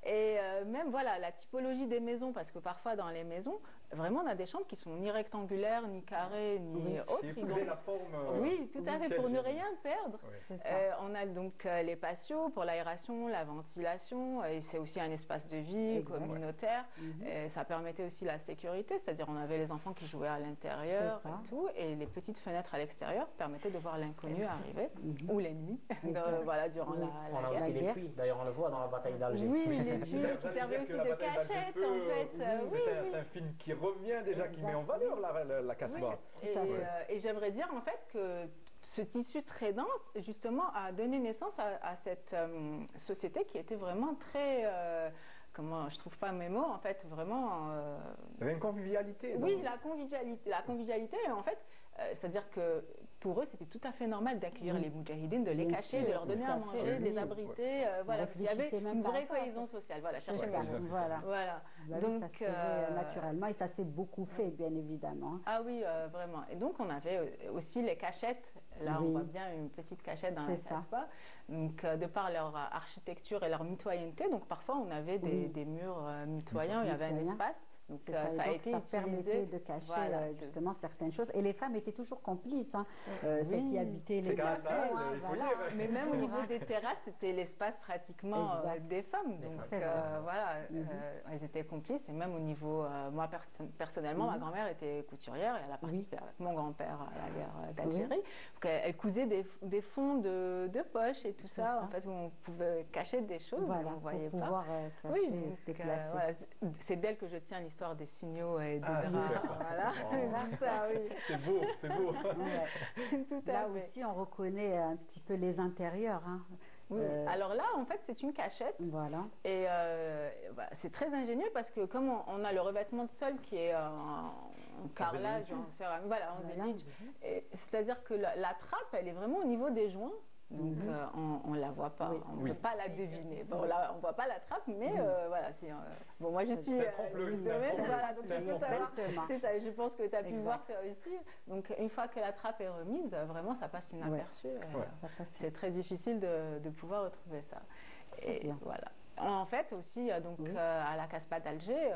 Et même, voilà, la typologie des maisons, parce que parfois, dans les maisons, vraiment, on a des chambres qui sont ni rectangulaires, ni carrées, ni autres. Ils ont la forme... Oui, tout à fait, pour ne rien perdre. Oui. On a donc les patios pour l'aération, la ventilation, et c'est aussi un espace de vie communautaire. Et ça permettait aussi la sécurité, c'est-à-dire on avait les enfants qui jouaient à l'intérieur et tout, et les petites fenêtres à l'extérieur permettaient de voir l'inconnu arriver, ou l'ennemi, voilà, durant la guerre. On a aussi les puits, d'ailleurs on le voit dans la bataille d'Alger. Oui, les puits qui servaient aussi de cachette, en fait. C'est un film qui revient déjà, qui met en valeur la Casbah. Et j'aimerais dire, en fait, que ce tissu très dense, justement, a donné naissance à cette société qui était vraiment très... comment, je trouve pas mes mots, en fait, vraiment... Il y avait une convivialité. Oui, la convivialité, en fait, c'est-à-dire que pour eux, c'était tout à fait normal d'accueillir les moudjahidines, de les cacher, de leur donner à manger, de les abriter. Voilà, il y avait une vraie cohésion sociale. Voilà, cherchez mes mots. Voilà. Donc, ça se faisait naturellement et ça s'est beaucoup fait, bien évidemment. Ah oui, vraiment. Et donc, on avait aussi les cachettes. Là, on voit bien une petite cachette dans la Casbah. Donc, de par leur architecture et leur mitoyenneté, donc parfois, on avait des murs mitoyens où il y avait un espace. Donc ça a été ça permettait de cacher justement certaines choses. Et les femmes étaient toujours complices, hein, celles qui habitaient les maisons. Mais même au niveau des terrasses, c'était l'espace pratiquement des femmes. Donc voilà, elles étaient complices. Et même au niveau, moi personnellement, ma grand-mère était couturière et elle a participé avec mon grand-père à la guerre d'Algérie. Elle cousait des fonds de poche et tout ça, en fait, où on pouvait cacher des choses et on ne voyait pas. C'est d'elle que je tiens l'histoire des signaux et des draps. Voilà. C'est beau, c'est beau. Là aussi, on reconnaît un petit peu les intérieurs. Hein. Oui. Alors là, en fait, c'est une cachette. Voilà. Et c'est très ingénieux parce que comme on a le revêtement de sol qui est en carrelage, en céramique, en zénith, c'est-à-dire que la trappe, elle est vraiment au niveau des joints. Donc on ne la voit pas, on ne peut pas la deviner. Bon, on ne voit pas la trappe, mais voilà. Bon, moi je suis du domaine, voilà, donc je peux savoir. C'est ça, je pense que tu as pu voir toi aussi. Donc une fois que la trappe est remise, vraiment ça passe inaperçu. C'est très difficile de pouvoir retrouver ça. Et voilà. En fait, aussi, à la Casbah d'Alger,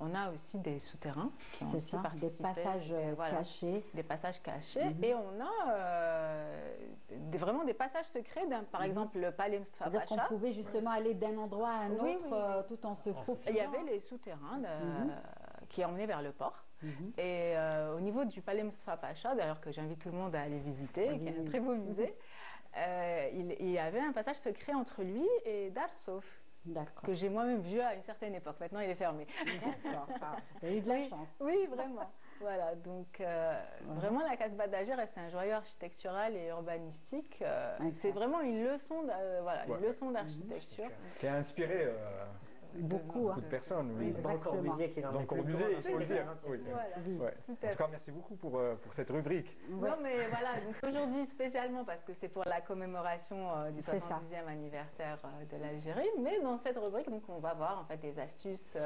on a aussi des souterrains qui ont aussi participé. Des passages cachés. Des passages cachés. Et on a vraiment des passages secrets. Par exemple, le Palais Moustapha Pacha. C'est-à-dire qu'on pouvait justement aller d'un endroit à un autre tout en se faufilant. Il y avait les souterrains qui emmenaient vers le port. Et au niveau du Palais Moustapha Pacha, d'ailleurs que j'invite tout le monde à aller visiter, qui est un très beau musée, il y avait un passage secret entre lui et Dar Sof. Que j'ai moi-même vu à une certaine époque. Maintenant, il est fermé. D'accord. Tu as eu de la chance. Oui, vraiment. Voilà, donc vraiment la Casbah d'Alger, c'est un joyau architectural et urbanistique. C'est vraiment une leçon d'architecture. Qui a inspiré beaucoup de personnes. Oui. Dans le Corbusier, il faut le dire. En tout cas, merci beaucoup pour cette rubrique. Non, mais voilà, donc aujourd'hui spécialement parce que c'est pour la commémoration du 70e anniversaire de l'Algérie, mais dans cette rubrique, donc, on va voir en fait des astuces,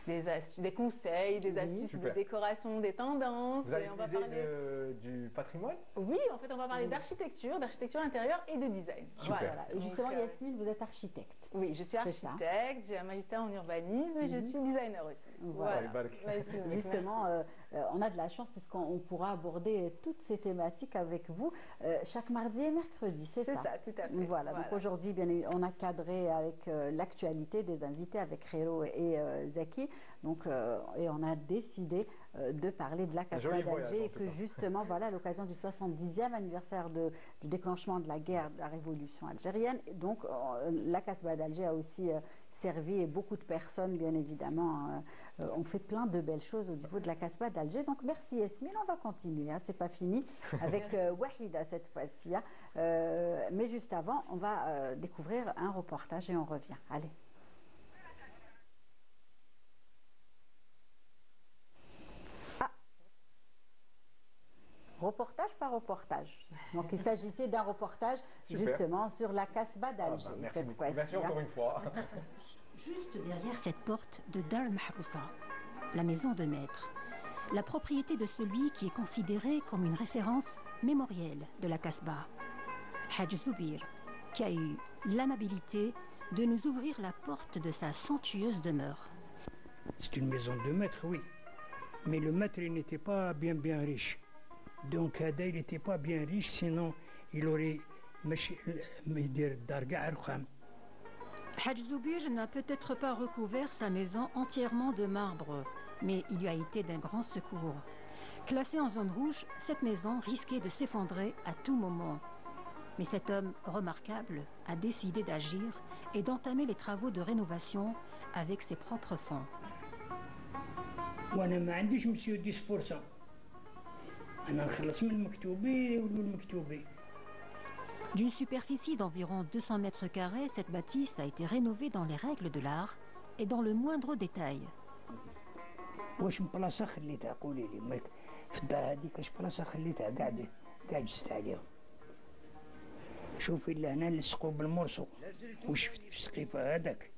des conseils, des astuces de décoration, des tendances. Vous allez parler du patrimoine? Oui, en fait, on va parler d'architecture intérieure et de design. Super. Voilà. Et justement, Yasmine, vous êtes architecte. Oui, je suis architecte, j'ai un magistère en urbanisme et je suis designer aussi. Voilà. Justement, on a de la chance parce qu'on pourra aborder toutes ces thématiques avec vous chaque mardi et mercredi, c'est ça? C'est ça, tout à fait. Voilà, donc aujourd'hui, on a cadré avec l'actualité des invités, avec Khero et Zaki, donc, et on a décidé de parler de la Casbah d'Alger et que justement, voilà, à l'occasion du 70e anniversaire du déclenchement de la guerre, de la révolution algérienne, donc la Casbah d'Alger a aussi servi et beaucoup de personnes, bien évidemment, ont fait plein de belles choses au niveau de la Casbah d'Alger. Donc merci Yasmine, on va continuer, hein, c'est pas fini avec Wahida cette fois-ci. Hein. Mais juste avant, on va découvrir un reportage et on revient. Allez. Reportage par reportage. Donc il s'agissait d'un reportage justement sur la Casbah d'Alger cette fois-ci. Merci encore une fois. Juste derrière cette porte de Dar al-Mahrousa, la maison de maître, la propriété de celui qui est considéré comme une référence mémorielle de la Casbah, Hadj Zoubir, qui a eu l'amabilité de nous ouvrir la porte de sa somptueuse demeure. C'est une maison de maître, oui. Mais le maître, il n'était pas bien riche. Donc, il n'était pas bien riche, sinon il aurait Hadj Zoubir n'a peut-être pas recouvert sa maison entièrement de marbre, mais il lui a été d'un grand secours. Classée en zone rouge, cette maison risquait de s'effondrer à tout moment. Mais cet homme remarquable a décidé d'agir et d'entamer les travaux de rénovation avec ses propres fonds. وانا ما عنديش مسيو 10%. انا نخلص من المكتوبي والمكتوبي. D'une superficie d'environ 200 mètres carrés, cette bâtisse a été rénovée dans les règles de l'art et dans le moindre détail. واش بلاصه خليتها قولي لي في الدار هذيك اش بلاصه خليتها قاع جست عليها. شوفي لهنا لصقوا بالمرصو وشفتي في السقيفه هذاك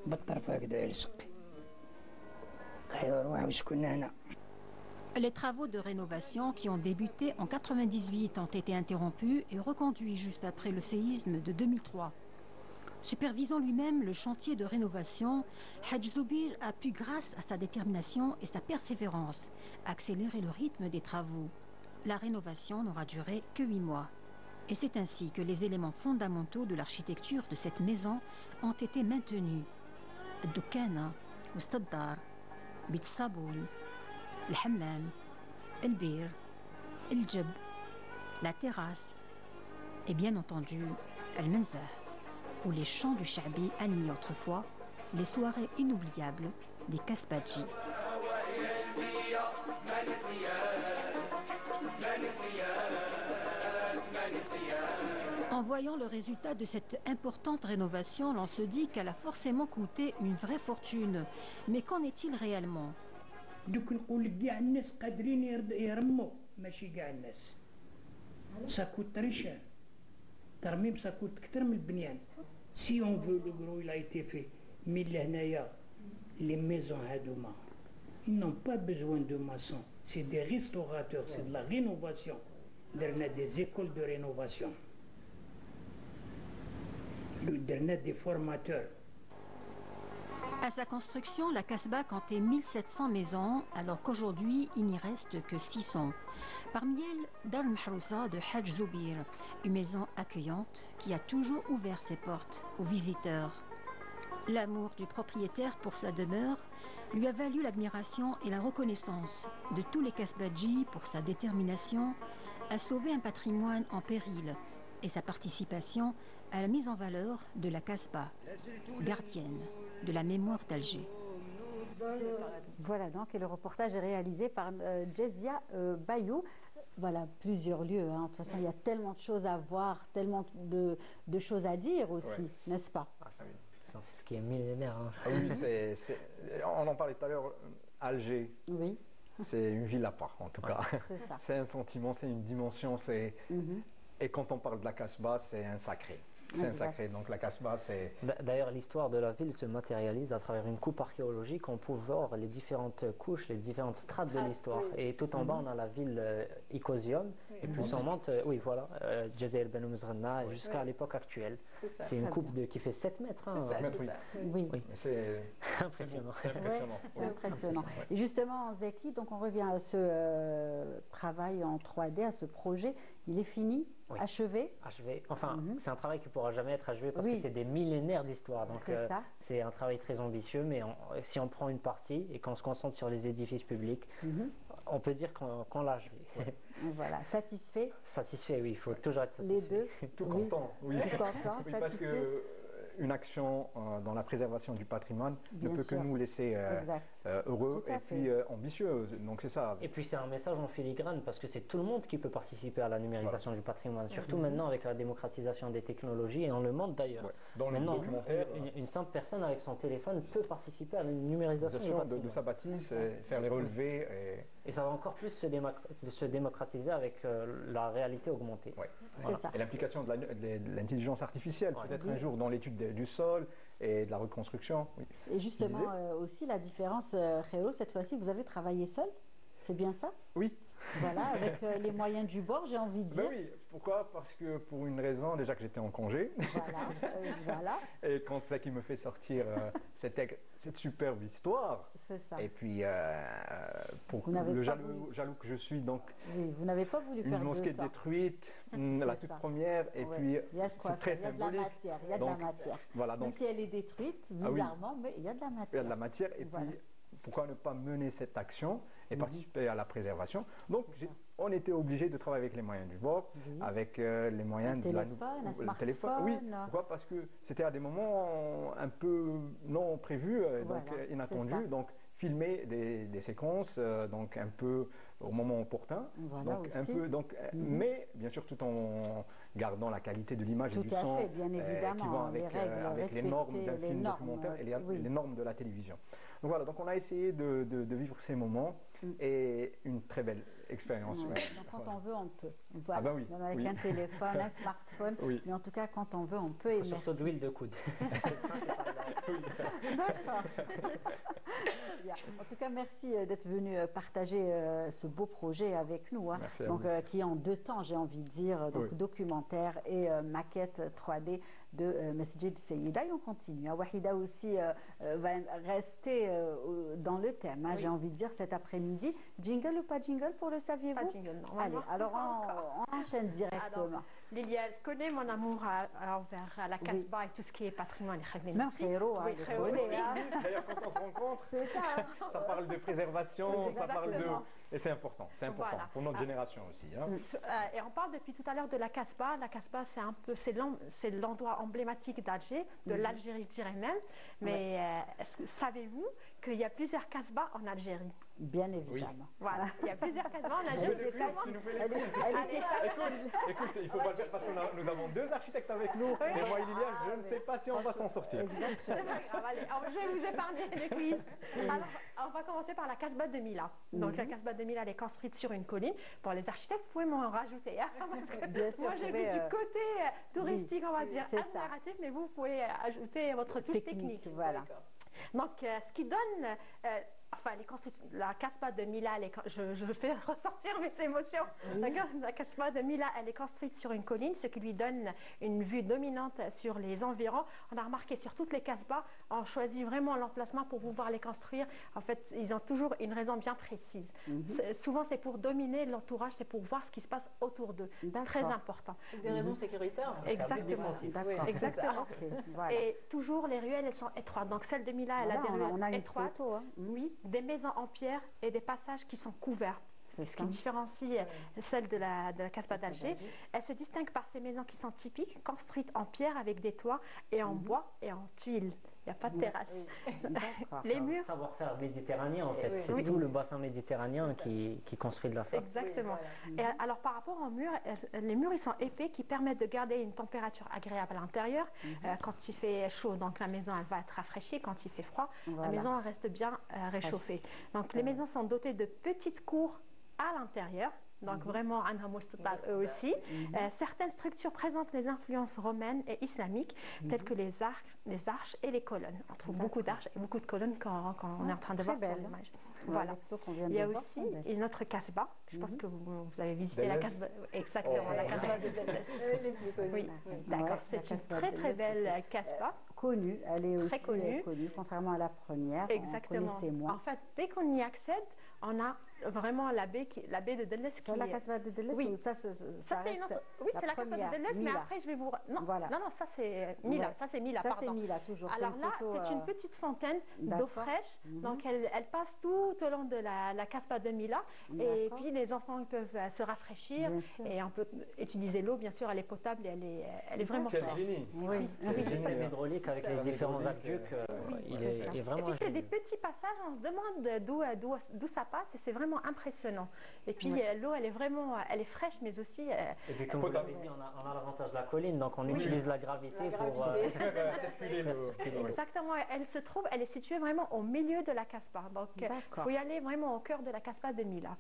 بالطرف هكذا يلصق. روحوا سكننا هنا. Les travaux de rénovation qui ont débuté en 1998 ont été interrompus et reconduits juste après le séisme de 2003. Supervisant lui-même le chantier de rénovation, Hadj Zoubir a pu, grâce à sa détermination et sa persévérance, accélérer le rythme des travaux. La rénovation n'aura duré que 8 mois. Et c'est ainsi que les éléments fondamentaux de l'architecture de cette maison ont été maintenus. الدكانة والصدار بيت الصابون الحمام البير الجب la terrasse et bien entendu المنزه où les chants du Cha'bi animaient autrefois les soirées inoubliables des Kasbadji. En voyant le résultat de cette importante rénovation, l'on se dit qu'elle a forcément coûté une vraie fortune. Mais qu'en est-il réellement? Ça coûte très cher. Tarmim, ça coûte كتر من البنيان. Si on veut, le gros, il a été fait. Mais les maisons hadouma, ils n'ont pas besoin de maçons. C'est des restaurateurs, c'est de la rénovation. Il y a des écoles de rénovation. Il y a des formateurs. À sa construction, la Kasbah comptait 1700 maisons, alors qu'aujourd'hui, il n'y reste que 600. Parmi elles, Dar al-Mahrousa de Hadj Zoubir, une maison accueillante qui a toujours ouvert ses portes aux visiteurs. L'amour du propriétaire pour sa demeure lui a valu l'admiration et la reconnaissance de tous les Kasbadji pour sa détermination à sauver un patrimoine en péril et sa participation à la mise en valeur de la Kasbah, gardienne de la mémoire d'Alger. Voilà donc, et le reportage est réalisé par Jezia Bayou. Voilà, plusieurs lieux. Hein. De toute façon, il y a tellement de choses à voir, tellement de choses à dire aussi, n'est-ce pas? C'est ce qui est millénaire. Hein. Ah oui, on en parlait tout à l'heure, Alger. Oui. C'est une ville à part, en tout cas. C'est un sentiment, c'est une dimension. Et quand on parle de la Kasbah, c'est un sacré. C'est un sacré, donc la Kasbah, c'est... D'ailleurs, l'histoire de la ville se matérialise à travers une coupe archéologique. On peut voir les différentes couches, les différentes strates de l'histoire. Et tout en bas, on a la ville Icosium. Et plus on monte, oui, voilà, Djezaïr Ben Oumzrana, jusqu'à l'époque actuelle. C'est une coupe qui fait 7 mètres. Hein. 7 mètres, oui. C'est impressionnant. C'est impressionnant. C'est impressionnant. Et justement, Zeki, donc on revient à ce travail en 3D, à ce projet. Il est fini? Oui. Achevé? Enfin, c'est un travail qui ne pourra jamais être achevé parce que c'est des millénaires d'histoire. Donc, c'est un travail très ambitieux, mais si on prend une partie et qu'on se concentre sur les édifices publics, on peut dire qu'on l'a achevé. Voilà, satisfait? Satisfait, oui, il faut toujours être satisfait. Les deux? Tout content, oui. Tout content, satisfait. Parce qu'une action dans la préservation du patrimoine ne peut que nous laisser heureux et puis ambitieux. Donc c'est ça. Et puis c'est un message en filigrane parce que c'est tout le monde qui peut participer à la numérisation du patrimoine, surtout maintenant avec la démocratisation des technologies et on le montre d'ailleurs. Dans maintenant, le documentaire, une simple personne avec son téléphone peut participer à la numérisation du patrimoine. De sa bâtisse, faire les relevés. Et ça va encore plus se démocratiser avec la réalité augmentée. Voilà. Et l'implication de l'intelligence artificielle, peut-être un jour dans l'étude du sol et de la reconstruction. Oui. Et justement, aussi la différence, Réo, cette fois-ci, vous avez travaillé seul? C'est bien ça? Oui. Voilà, avec les moyens du bord, j'ai envie de dire. Oui, pourquoi? Parce que pour une raison, déjà que j'étais en congé. Voilà. Et quand c'est qui me fait sortir cette superbe histoire. C'est ça. Et puis, pour le jaloux que je suis, donc. Oui, vous n'avez pas voulu perdre de temps. Une mosquée détruite, la toute première, et puis c'est très symbolique. Il y a de la matière. Voilà, donc, même si elle est détruite, bizarrement, mais il y a de la matière. Il y a de la matière, et puis pourquoi ne pas mener cette action et participer à la préservation? Donc, on était obligé de travailler avec les moyens du bord, avec les moyens un smartphone. Oui, pourquoi? Parce que c'était à des moments un peu non prévus, donc inattendus. Donc, filmer des séquences, donc un peu au moment opportun. Voilà, donc, aussi. un peu, donc, mais bien sûr tout en gardant la qualité de l'image et du son bien évidemment, qui vont avec les normes d'un film documentaire et les normes de la télévision. Donc voilà, donc on a essayé de vivre ces moments et une très belle expérience. Donc quand on veut, on peut. Voilà. Ah ben oui. Même avec un téléphone, un smartphone, mais en tout cas quand on veut, on peut. Et surtout de l'huile de coude. D'accord. En tout cas, merci d'être venu partager ce beau projet avec nous, hein. Donc qui est en 2 temps, j'ai envie de dire, donc documentaire et maquette 3D de Masjid Saïda. Et on continue. Wahida aussi va rester dans le thème, j'ai envie de dire, cet après-midi. Jingle ou pas jingle pour le saviez-vous? Pas jingle, non. Allez, alors on enchaîne directement. Alors, Lilia, elle connaît mon amour envers la Casbah et tout ce qui est patrimoine. Merci. D'ailleurs, quand on se rencontre, c'est ça. Ça parle de préservation, ça parle de... Et c'est important voilà. Pour notre génération aussi. Et on parle depuis tout à l'heure de la Casbah. La Casbah, c'est l'endroit emblématique d'Alger, de l'Algérie, je dirais même. Mais savez-vous qu'il y a plusieurs Casbahs en Algérie? Bien évidemment. Oui. Voilà, il y a plusieurs Casbahs en Algérie. Écoute, il ne faut pas le dire parce que nous avons deux architectes avec nous. Et moi et Lilia, je ne sais pas si on va s'en sortir. C'est pas grave. Allez, je vais vous épargner les quiz. Alors, on va commencer par la Casbah de Mila. Donc, la Casbah de Mila, elle est construite sur une colline. Pour les architectes, vous pouvez m'en rajouter. Parce que moi, j'ai vu du côté touristique, on va dire, admiratif, mais vous pouvez ajouter votre touche technique. Voilà. Donc, ce qui donne... la Casbah de Mila, je fais ressortir mes émotions. La Casbah de Mila, elle est construite sur une colline, ce qui lui donne une vue dominante sur les environs. On a remarqué sur toutes les Casbahs, on choisit vraiment l'emplacement pour pouvoir les construire. En fait, ils ont toujours une raison bien précise. Souvent, c'est pour dominer l'entourage, c'est pour voir ce qui se passe autour d'eux. C'est très important. Des raisons sécuritaires. Exactement. Exactement. Voilà. Et toujours, les ruelles, elles sont étroites. Donc, celle de Mila, elle a des ruelles étroites. Oui. Des maisons en pierre et des passages qui sont couverts. Ce qui différencie celle de la Casbah d'Alger. Elle se distingue par ces maisons qui sont typiques, construites en pierre avec des toits et en bois et en tuiles. Il n'y a pas de terrasse. Les murs. Savoir-faire méditerranéen en fait. C'est tout le bassin méditerranéen qui construit de la sorte. Exactement. Et alors par rapport aux murs, les murs ils sont épais qui permettent de garder une température agréable à l'intérieur. Quand il fait chaud, donc la maison elle va être rafraîchie. Quand il fait froid, la maison elle reste bien réchauffée. Donc les maisons sont dotées de petites cours à l'intérieur. Donc vraiment, eux aussi. Certaines structures présentent les influences romaines et islamiques, telles que les arches et les colonnes. On trouve beaucoup d'arches et beaucoup de colonnes quand on est en train de voir sur l'image. Voilà. Il y a aussi une autre Casbah. Je pense que vous avez visité la Casbah. Exactement, la Casbah de Delles. Oui, d'accord. C'est une très très belle Casbah. Connue, elle est aussi connue, contrairement à la première. Exactement. En fait, dès qu'on y accède, on a vraiment la baie de Delles. C'est la Casbah de Delles? Oui, ça c'est une autre. Oui, c'est la Casbah de Delles, mais après je vais vous. Non, non, ça c'est Mila. Ça c'est Mila, pardon. Ça c'est Mila, toujours. Alors là, c'est une petite fontaine d'eau fraîche. Donc elle passe tout au long de la Casbah de Mila. Et puis les enfants ils peuvent se rafraîchir. Et on peut utiliser l'eau, bien sûr, elle est potable et elle est vraiment fraîche. Oui, le système hydraulique avec les différents aqueducs, il est vraiment. Et puis c'est des petits passages, on se demande d'où ça passe et c'est vraiment impressionnant. Et puis l'eau, elle est vraiment, elle est fraîche, mais aussi. Et puis comme vous l'avez dit, on a l'avantage de la colline, donc on utilise la gravité pour circuler l'eau. Exactement, elle est située vraiment au milieu de la Casbah. Donc il faut y aller vraiment au cœur de la Casbah de Mila.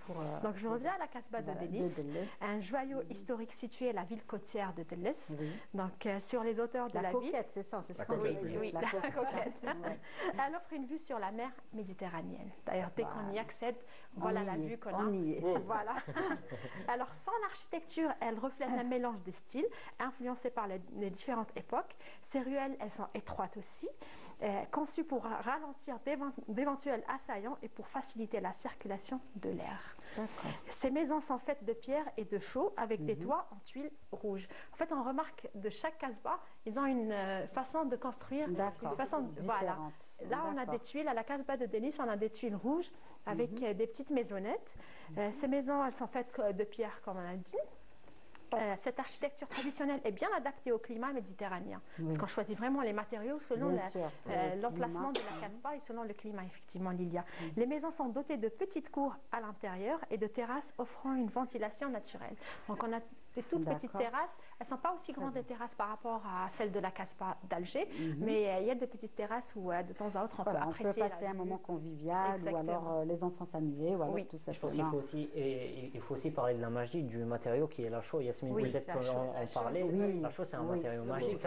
Donc je reviens à la Casbah de Delles, un joyau historique situé à la ville côtière de Delles. Donc sur les hauteurs de la ville. La coquette, c'est ça, c'est ça. Oui, la coquette. Elle offre une vue sur la mer Méditerranéenne. D'ailleurs, dès qu'on y accède, voilà la vue qu'on a. On y est. Voilà. Alors, son architecture, elle reflète un mélange de styles, influencé par les différentes époques. Ces ruelles, elles sont étroites aussi, conçues pour ralentir d'éventuels assaillants et pour faciliter la circulation de l'air. Ces maisons sont faites de pierre et de chaux avec des toits en tuiles rouges. En fait, on remarque de chaque Casbah, ils ont une façon de construire, une façon différente. Là, on a des tuiles, à la Casbah de Delles, on a des tuiles rouges avec des petites maisonnettes. Ces maisons, elles sont faites de pierre, comme on a dit. Cette architecture traditionnelle est bien adaptée au climat méditerranéen, parce qu'on choisit vraiment les matériaux selon l'emplacement de la Casbah et selon le climat, effectivement, Lilia. Les maisons sont dotées de petites cours à l'intérieur et de terrasses offrant une ventilation naturelle. Donc on a des toutes petites terrasses, elles ne sont pas aussi grandes des terrasses par rapport à celles de la Casbah d'Alger, mais il y a de petites terrasses où de temps à autre on peut apprécier. On peut passer un moment convivial. Exactement. Ou alors les enfants s'amuser. Ou alors tout ça. Je pense qu'il faut aussi parler de la magie du matériau qui est la chaux. Il y a Yasmine, peut-être en parler. La chaux, c'est un matériau magique.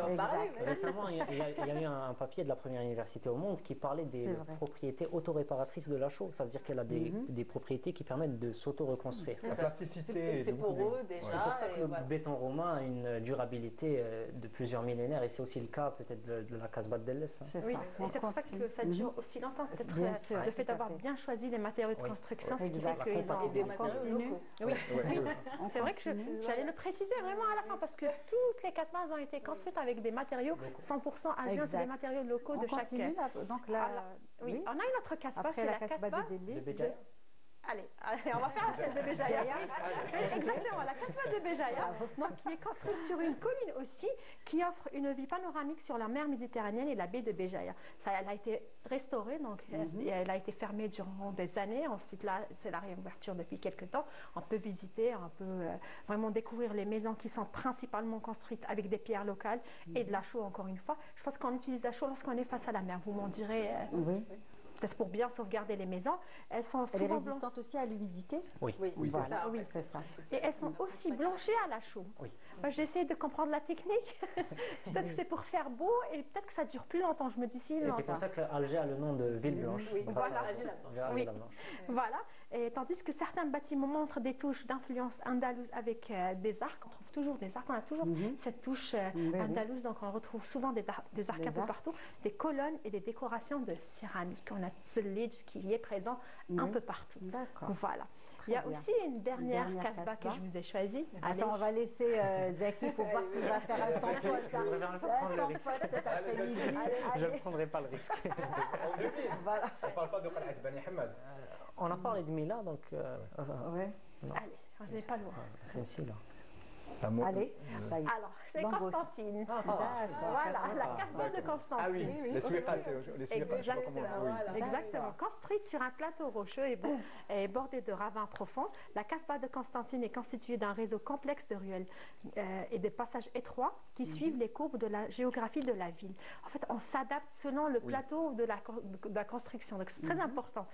Récemment, il y a eu un papier de la première université au monde qui parlait des propriétés autoréparatrices de la chaux. Ça veut dire qu'elle a des propriétés qui permettent de s'auto-reconstruire. La plasticité. C'est pour eux déjà. C'est pour ça que le béton romain a une durabilité de plusieurs millénaires et c'est aussi le cas peut-être de la Casbah d'Elles. C'est ça. Et c'est pour ça que ça dure aussi longtemps. Peut-être le fait d'avoir bien choisi les matériaux de construction, ce qui fait qu'ils ont des matériaux locaux. Oui, c'est vrai que j'allais le préciser vraiment à la fin parce que toutes les Casbahs ont été construites avec des matériaux 100% algériens, c'est des matériaux locaux de chaque. Donc là, oui, on a une autre Casbah, c'est la Casbah de Béjaïa. Allez, on va faire celle de Béjaïa. Exactement, la Casbah de Béjaïa, donc qui est construite sur une colline aussi, qui offre une vue panoramique sur la mer Méditerranéenne et la baie de Béjaïa. Elle a été restaurée, donc elle a été fermée durant des années. Ensuite, là, c'est la réouverture depuis quelques temps. On peut visiter, on peut vraiment découvrir les maisons qui sont principalement construites avec des pierres locales et de la chaux, encore une fois. Je pense qu'on utilise la chaux lorsqu'on est face à la mer. Vous m'en direz. Peut-être pour bien sauvegarder les maisons. Elles sont souvent résistantes aussi à l'humidité. Oui, voilà, c'est ça. Et elles sont aussi blanchies à la chaux. J'essaie de comprendre la technique. Peut-être que c'est pour faire beau et peut-être que ça dure plus longtemps. Je me dis si. C'est pour ça qu'Alger a le nom de ville blanche. Voilà. Et tandis que certains bâtiments montrent des touches d'influence andalouse avec des arcs. On trouve toujours des arcs. On a toujours cette touche andalouse. Donc on retrouve souvent des arcs un peu partout, des colonnes et des décorations de céramique. On a ce lidj qui est présent un peu partout. D'accord. Voilà. Il y a aussi une dernière Casbah que je vous ai choisie. Attends, on va laisser Zaki pour voir s'il va faire un sans faute cet après-midi. Je ne prendrai pas le risque. Voilà. On ne parle pas de Qal'at Bani Hamad. On a parlé de Mila, donc... Allez, je n'ai pas loin. C'est ici, là. Allez, ça y est. Alors, c'est Constantine. Voilà, la Casbah de Constantine. Ah oui, les suiqat, exactement. Construite sur un plateau rocheux et bordé de ravins profonds, la Casbah de Constantine est constituée d'un réseau complexe de ruelles et de passages étroits qui suivent les courbes de la géographie de la ville. En fait, on s'adapte selon le plateau de la construction. Donc, c'est très important.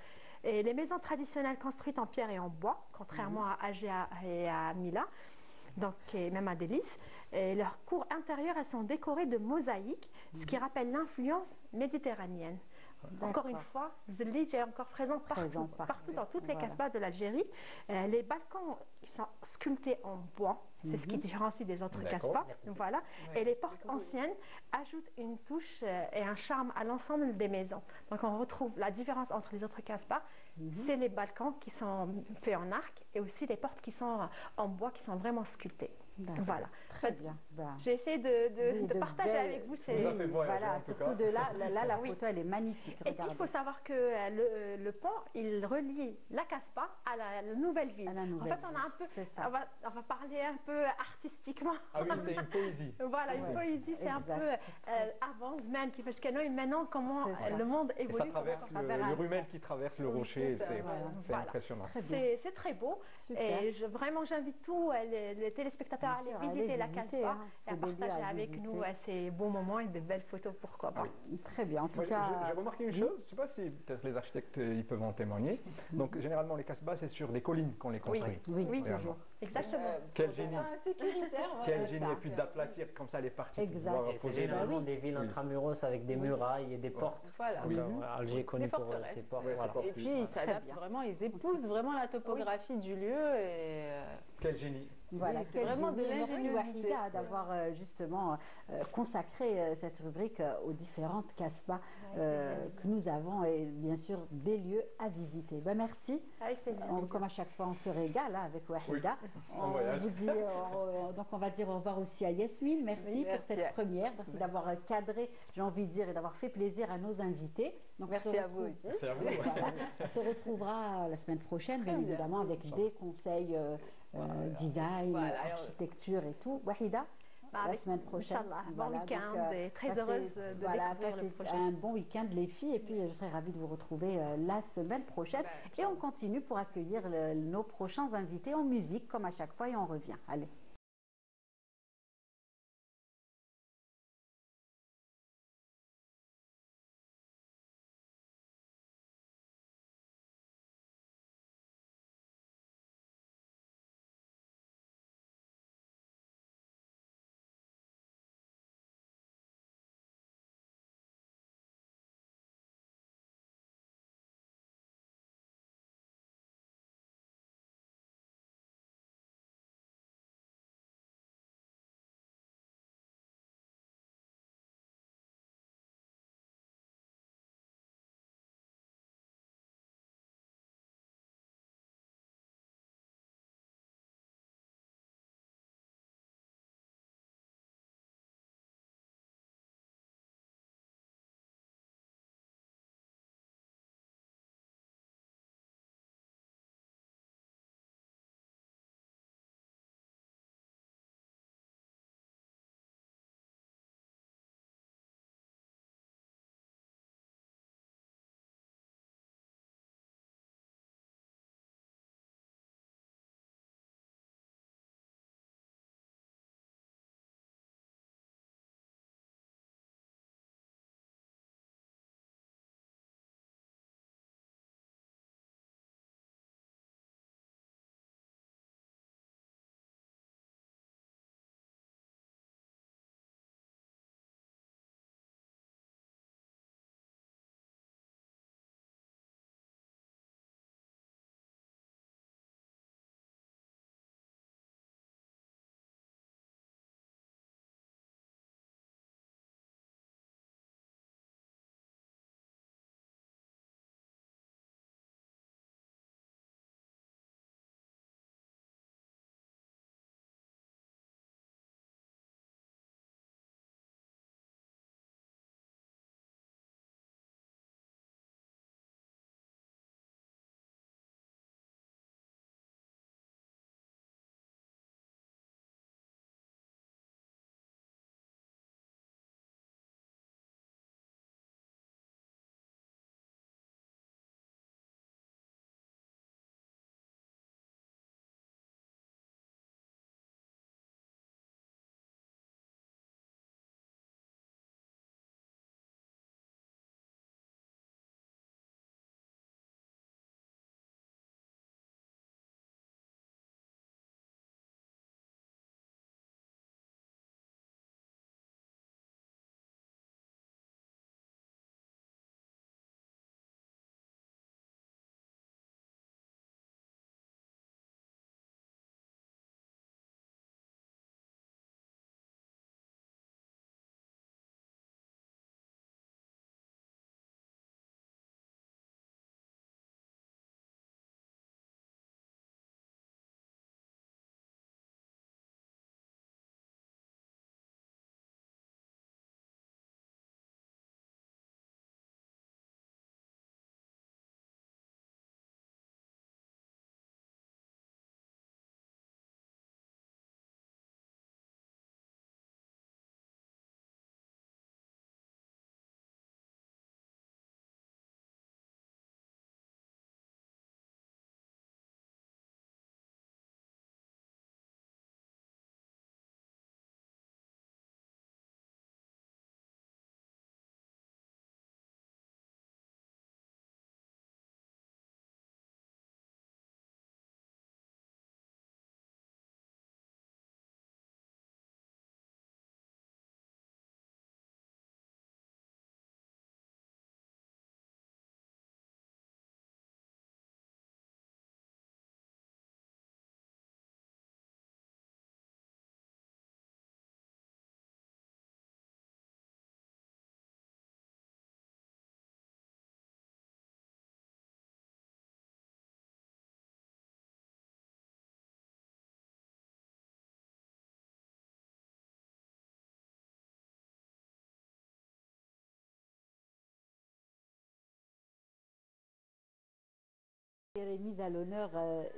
Et les maisons traditionnelles construites en pierre et en bois, contrairement à Alger et à Mila, donc, et même à Délice, et leurs cours intérieures, elles sont décorées de mosaïques, ce qui rappelle l'influence méditerranéenne. Encore une fois, Zlidj est encore présent partout dans toutes les Casbahs de l'Algérie. Les balcons sont sculptés en bois, c'est ce qui différencie des autres Casbahs. Voilà. Et les portes anciennes ajoutent une touche et un charme à l'ensemble des maisons. Donc on retrouve la différence entre les autres Casbahs, c'est les balcons qui sont faits en arc et aussi les portes qui sont en bois, qui sont vraiment sculptées. Voilà. Très bien. J'ai essayé de partager avec vous ces... Voilà, surtout de là, la photo, elle est magnifique. Et puis, il faut savoir que le pont, il relie la Casbah à la nouvelle ville. En fait, on a un peu... On va parler un peu artistiquement. Ah oui, c'est une poésie. Voilà, une poésie, c'est un peu avance, man, qui fait que maintenant, comment le monde évolue. Et ça traverse le rumel qui traverse le rocher, c'est impressionnant. C'est très beau. Et vraiment, j'invite tous les téléspectateurs à aller visiter la Casbah et à partager avec nous ces bons moments et de belles photos, pourquoi pas. Très bien, en tout cas... J'ai remarqué une chose, je ne sais pas si peut-être les architectes ils peuvent en témoigner. Donc généralement les Casbahs, c'est sur des collines qu'on les construit. Oui, toujours. Exactement. Quel génie. Quel génie, et puis d'aplatir comme ça les parties. Exact. C'est généralement des villes intramuros avec des murailles et des portes. Voilà. Alger est connu pour ses portes. Et puis ils s'adaptent vraiment, ils épousent vraiment la topographie du lieu. Quel génie. Voilà, c'est vraiment de l'ingéniosité d'avoir justement consacré cette rubrique aux différentes Casbahs que nous avons et bien sûr des lieux à visiter. Ben, merci. Comme à chaque fois, on se régale avec Wahida. On vous dit, donc on va dire au revoir aussi à Yasmine. Merci pour cette première. Merci d'avoir cadré, j'ai envie de dire, et d'avoir fait plaisir à nos invités. Donc, merci à vous aussi. Merci à vous. On se retrouvera la semaine prochaine, bien évidemment, avec des conseils design, architecture et tout. Wahida, la semaine prochaine. Bon week-end et très heureuse de découvrir le projet. Un bon week-end les filles et puis je serai ravie de vous retrouver la semaine prochaine. Et on continue pour accueillir nos prochains invités en musique comme à chaque fois et on revient. Allez. Mise à l'honneur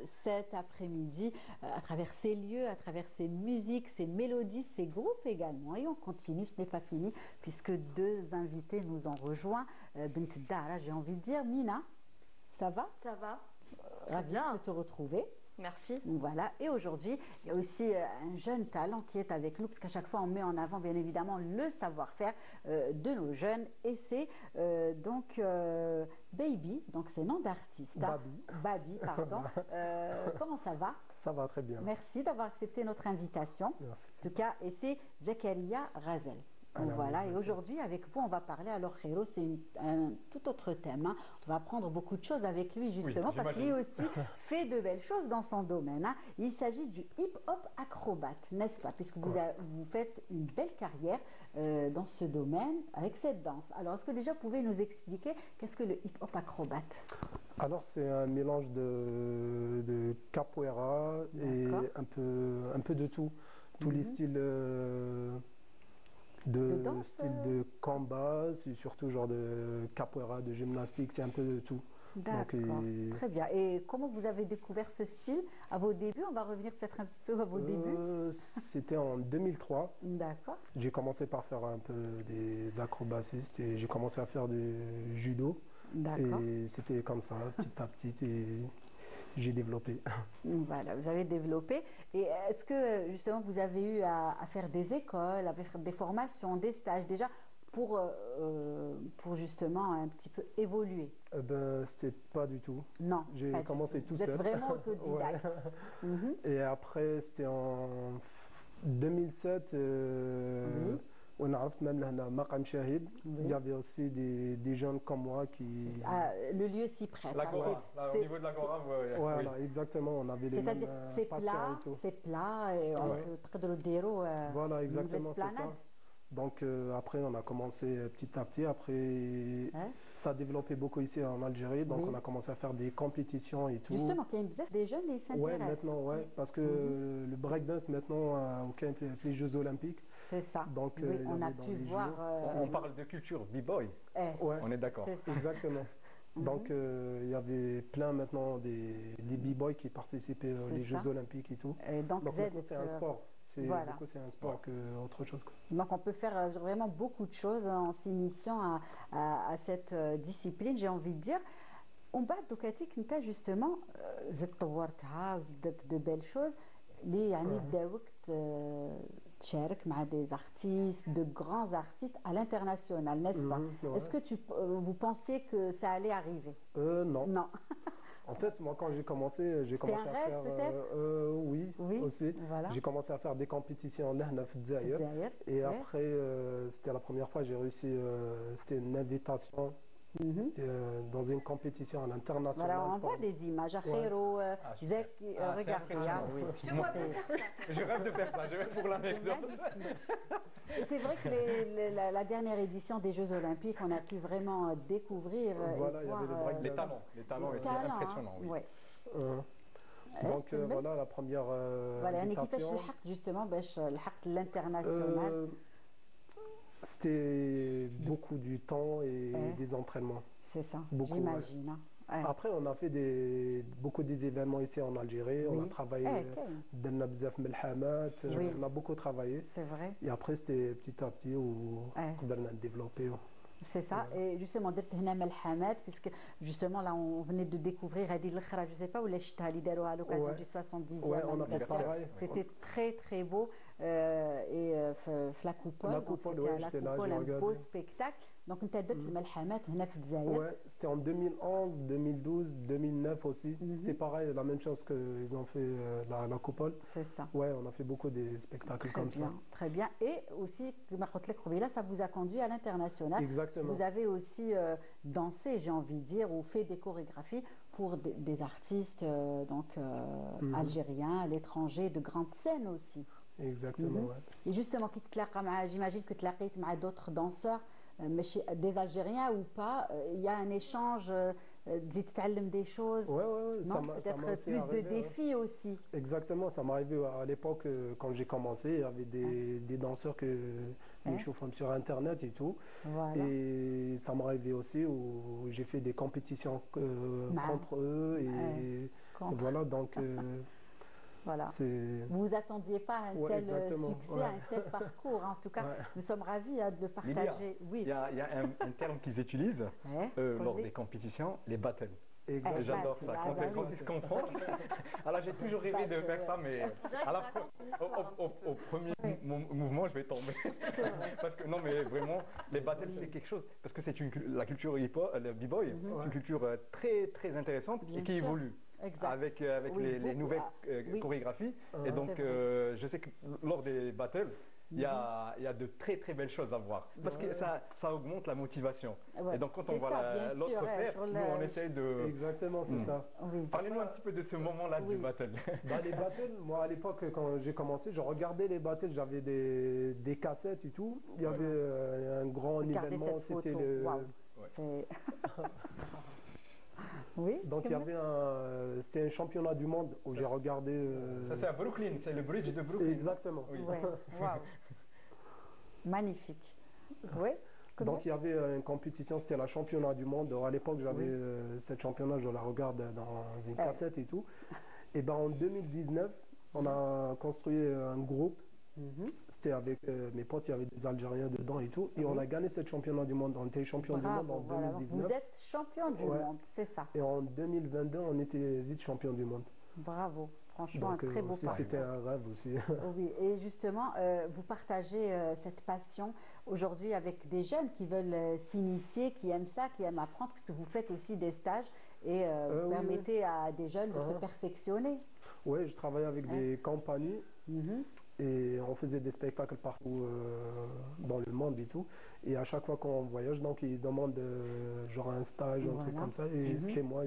cet après-midi à travers ces lieux, à travers ces musiques, ces mélodies, ces groupes également. Et on continue, ce n'est pas fini puisque deux invités nous ont rejoints. Bint Dara, j'ai envie de dire. Mina, ça va? Ça va. Ravie de te retrouver. Merci. Voilà, et aujourd'hui, il y a aussi un jeune talent qui est avec nous, parce qu'à chaque fois, on met en avant, bien évidemment, le savoir-faire de nos jeunes, et c'est donc Baby, donc c'est nom d'artiste. Babi. Babi, pardon. Comment ça va? Ça va très bien. Merci d'avoir accepté notre invitation. Merci. En tout cas, et c'est Zakaria Razel. Donc voilà, et aujourd'hui avec vous on va parler, alors Khairo, c'est un tout autre thème, hein. On va apprendre beaucoup de choses avec lui justement, oui, parce que lui aussi fait de belles choses dans son domaine, hein. Il s'agit du hip-hop acrobate, n'est-ce pas, puisque vous faites une belle carrière dans ce domaine avec cette danse. Alors est-ce que déjà vous pouvez nous expliquer qu'est-ce que le hip-hop acrobate? Alors c'est un mélange de capoeira et un peu de tout, tous les styles de combat, c'est surtout genre de capoeira, de gymnastique, c'est un peu de tout. D'accord, très bien. Et comment vous avez découvert ce style à vos débuts? On va revenir peut-être un petit peu à vos débuts. C'était en 2003. D'accord. J'ai commencé par faire un peu des acrobaties et j'ai commencé à faire du judo. D'accord. Et c'était comme ça, petit à petit, et j'ai développé. Voilà, vous avez développé. Et est-ce que justement vous avez eu à faire des écoles, à faire des formations, des stages déjà pour justement un petit peu évoluer? C'était pas du tout. Non. J'ai commencé tout seul. Vous êtes vraiment autodidacte. Et après, c'était en 2007. On a même Maqam Shahid. Il y avait aussi des jeunes comme moi qui... le lieu s'y prête. L'agora, au niveau de l'agora, voilà, exactement, on avait les mêmes passions et tout. C'est plat, et on peut le dire. Voilà, exactement, c'est ça. Donc après, on a commencé petit à petit. Après, ça a développé beaucoup ici en Algérie. Donc on a commencé à faire des compétitions et tout. Justement, il y a des jeunes qui s'intéressent. Oui, maintenant, parce que le breakdance, maintenant, aucun fait les Jeux Olympiques. C'est ça. Donc, oui, on a pu voir. On parle de culture b-boy. On est d'accord. Exactement. Donc, il y avait plein maintenant des b-boys qui participaient aux Jeux Olympiques et tout. Et donc c'est un sport. C'est un sport qu'autre chose. Donc on peut faire vraiment beaucoup de choses en s'initiant à cette discipline, j'ai envie de dire. On bat دوكاتيك انت justement زدت طورتها وزدت de belles choses اللي يعني داوك تشارك مع des artistes, de grands artistes à l'international, n'est-ce pas? Est-ce que vous pensez que ça allait arriver? Non. Non. En fait, moi, quand j'ai commencé à faire... oui, aussi. Voilà. J'ai commencé à faire des compétitions en Zaïre. Et après, c'était la première fois que j'ai réussi... c'était une invitation. C'était dans une compétition à l'international. Voilà, on voit des images. Khairo, Zek, regardez. Je te vois pas faire ça. Je rêve de faire ça, je vais pour l'anecdote. C'est vrai que la dernière édition des Jeux Olympiques, on a pu vraiment découvrir voilà, et voir les talents, c'est impressionnant. Oui. Donc voilà la première invitation. Justement, l'international. C'était beaucoup du temps et des entraînements. C'est ça, j'imagine. Après, on a fait beaucoup des événements ici en Algérie. On a travaillé on a beaucoup travaillé. C'est vrai. Et après, c'était petit à petit où on a développé. C'est ça, et justement, puisque justement là on venait de découvrir Hadi L'Khra, je ne sais pas où l'Eshta, à l'occasion du 70e anniversaire. C'était très très beau. Et la coupole, un beau spectacle. Donc, tu as dit le Malhamat, c'était en 2011, 2012, 2009 aussi. C'était pareil, la même chose qu'ils ont fait la coupole. C'est ça. Ouais, on a fait beaucoup de spectacles comme ça. Très bien. Et aussi, ça vous a conduit à l'international. Exactement. Vous avez aussi dansé, j'ai envie de dire, ou fait des chorégraphies pour des artistes algériens, à l'étranger, de grandes scènes aussi. Exactement. Et justement, j'imagine que tu l'as d'autres danseurs, des Algériens ou pas, il y a un échange des choses. Peut-être plus de défis aussi. Exactement, ça m'est arrivé à l'époque quand j'ai commencé, il y avait des danseurs que ils chauffent sur internet et tout. Et ça m'est arrivé aussi où j'ai fait des compétitions contre eux et voilà donc voilà. Vous vous attendiez pas à un tel succès, à un tel parcours. En tout cas, nous sommes ravis de le partager. Il y a un terme qu'ils utilisent lors des compétitions, les battles. J'adore ça. Quand ils se confondent. Alors j'ai toujours rêvé de faire ça, mais au premier mouvement, je vais tomber. Parce que non, mais vraiment, les battles, c'est quelque chose. Parce que c'est la culture b-boy, une culture très très intéressante et qui évolue. Avec les nouvelles chorégraphies. Et donc, je sais que lors des battles, il y a de très très belles choses à voir. Parce que ça augmente la motivation. Et donc, quand on voit l'autre faire, nous, on essaie de... Exactement, c'est ça. Parlez-nous un petit peu de ce moment-là du battle. Les battles, moi, à l'époque, quand j'ai commencé, je regardais les battles, j'avais des cassettes et tout. Il y avait un grand événement, c'était le... Oui. Donc c'était un championnat du monde où j'ai regardé. Ça c'est à Brooklyn, c'est le bridge de Brooklyn. Exactement. Oui. Wow. Magnifique. Oui. Donc il y avait une compétition, c'était la championnat du monde. À l'époque j'avais cette championnat, je la regarde dans une cassette et tout. Et en 2019, on a construit un groupe. C'était avec mes potes, il y avait des Algériens dedans et tout. Et on a gagné cette championnat du monde. On était champion du monde en 2019. Vous êtes champion du monde, c'est ça. Et en 2022, on était vice-champion du monde. Bravo, franchement, un très beau parcours. C'était un rêve aussi. Oui, et justement, vous partagez cette passion aujourd'hui avec des jeunes qui veulent s'initier, qui aiment ça, qui aiment apprendre, puisque vous faites aussi des stages et vous permettez à des jeunes de se perfectionner. Oui, je travaille avec des compagnies et on faisait des spectacles partout dans le monde et tout. Et à chaque fois qu'on voyage, donc ils demandent genre un stage, un truc comme ça. Et c'était moi,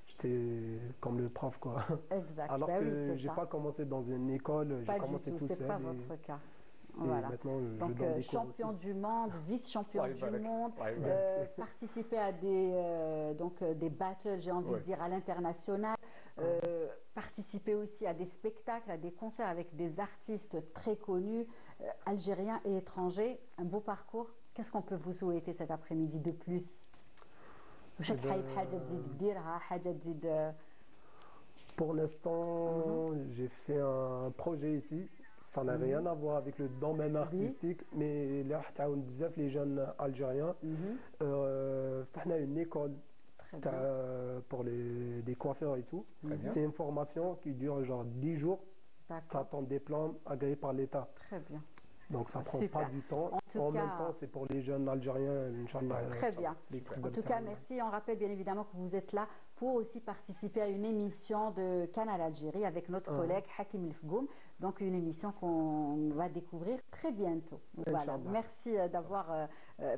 j'étais comme le prof, quoi. Exact. Alors que j'ai pas commencé dans une école, j'ai commencé tout seul. C'est pas votre cas. Voilà. Maintenant, donc champion du monde, vice-champion du monde, participer à des battles, j'ai envie de dire, à l'international, participer aussi à des spectacles, à des concerts avec des artistes très connus, algériens et étrangers. Un beau parcours. Qu'est-ce qu'on peut vous souhaiter cet après-midi de plus? Pour l'instant, j'ai fait un projet ici. Ça n'a rien à voir avec le domaine artistique, mais là, les jeunes Algériens, on a une école pour des coiffeurs et tout. C'est une formation qui dure genre 10 jours. Tu as ton diplôme agréé par l'État. Très bien. Donc ça ne prend pas du temps. En même temps, c'est pour les jeunes Algériens, Inch'Allah. Très bien. En tout cas, merci. On rappelle bien évidemment que vous êtes là pour aussi participer à une émission de Canal Algérie avec notre collègue Hakim Elfgoum. Donc une émission qu'on va découvrir très bientôt. Voilà. Merci d'avoir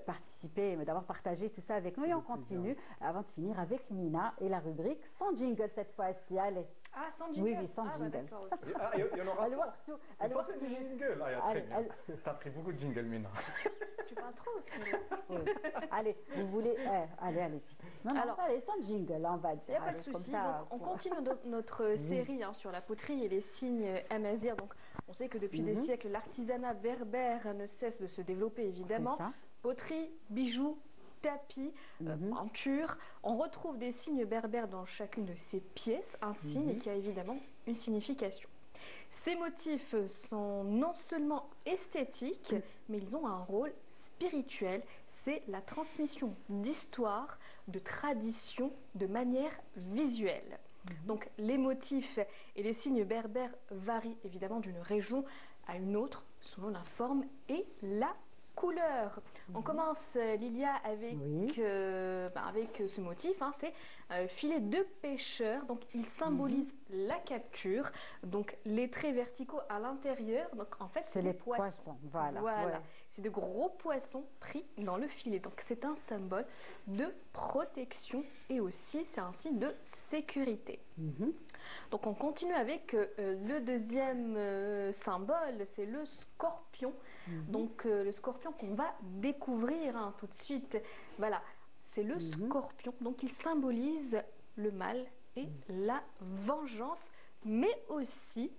participé, d'avoir partagé tout ça avec nous. Et on continue avant de finir avec Mina et la rubrique sans jingle cette fois-ci. Allez. Ah, sans jingle. Oui, sans jingle. Il y en aura sans jingle. T'as pris beaucoup de jingle, Mina. Tu parles trop. Allez, vous voulez... allez-y. Non, alors, allez, sans jingle, on va dire. Il n'y a pas de souci. On continue notre série sur la poterie et les signes amazigh. Donc, on sait que depuis des siècles, l'artisanat berbère ne cesse de se développer, évidemment. Poterie, bijoux, tapis, peinture. On retrouve des signes berbères dans chacune de ces pièces, un signe qui a évidemment une signification. Ces motifs sont non seulement esthétiques, mais ils ont un rôle spirituel. C'est la transmission d'histoire, de tradition, de manière visuelle. Donc les motifs et les signes berbères varient évidemment d'une région à une autre, selon la forme et la couleur. On commence, Lilia, avec ce motif, c'est filet de pêcheur, donc il symbolise la capture, donc les traits verticaux à l'intérieur, donc en fait c'est les poissons. Voilà. C'est de gros poissons pris dans le filet, donc c'est un symbole de protection et aussi c'est un signe de sécurité. Donc on continue avec le deuxième symbole, c'est le scorpion. Donc le scorpion qu'on va découvrir tout de suite. Voilà, c'est le scorpion. Donc il symbolise le mal et la vengeance, mais aussi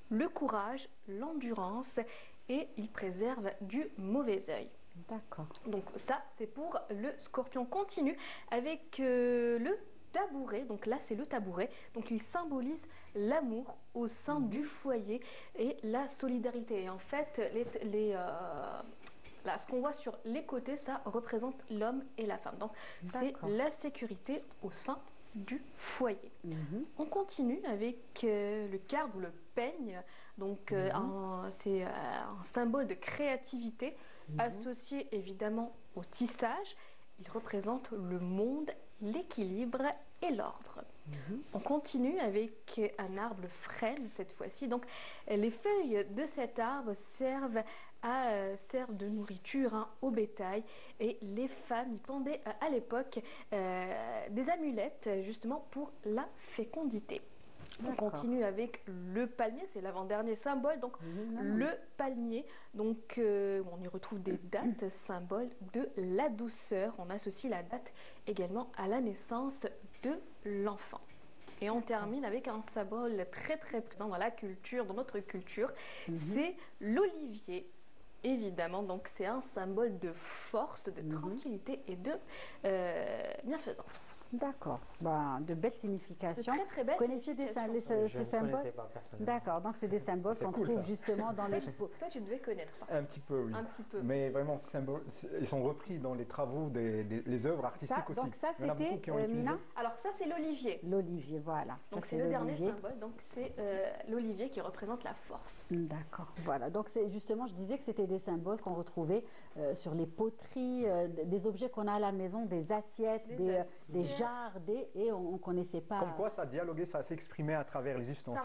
le courage, l'endurance, et il préserve du mauvais œil. D'accord. Donc ça, c'est pour le scorpion. On continue avec le tabouret. Donc là, c'est le tabouret. Donc il symbolise l'amour au sein du foyer et la solidarité. Et en fait, là, ce qu'on voit sur les côtés, ça représente l'homme et la femme. Donc c'est la sécurité au sein du foyer. On continue avec le carbe ou le peigne. Donc c'est un symbole de créativité associé évidemment au tissage. Il représente le monde, l'équilibre et l'ordre. On continue avec un arbre frêne cette fois-ci. Donc les feuilles de cet arbre servent de nourriture au bétail, et les femmes y pendaient à l'époque des amulettes justement pour la fécondité. On continue avec le palmier, c'est l'avant-dernier symbole, donc le palmier. Donc on y retrouve des dates, symbole de la douceur. On associe la date également à la naissance de l'enfant. Et on termine avec un symbole très très présent dans la culture, dans notre culture, c'est l'olivier. Évidemment, donc c'est un symbole de force, de tranquillité et de bienfaisance. D'accord. De belles significations. De très très belles significations. Vous connaissez ces symboles? Je ne connaissais pas personnellement. D'accord, donc c'est des symboles qu'on trouve justement dans les... Toi, tu devais connaître. Un petit peu, oui. Un petit peu. Mais vraiment, ces symboles, ils sont repris dans les travaux, les œuvres artistiques aussi. Donc ça, c'était Mina? Alors ça, c'est l'olivier. L'olivier, voilà. Donc c'est le dernier symbole, donc c'est l'olivier qui représente la force. D'accord, voilà. Donc justement, je disais que c'était des symboles qu'on retrouvait sur les poteries, des objets qu'on a à la maison, des assiettes, des jarres, et on ne connaissait pas. Comme quoi ça dialoguait, ça s'exprimait à travers les ustensiles.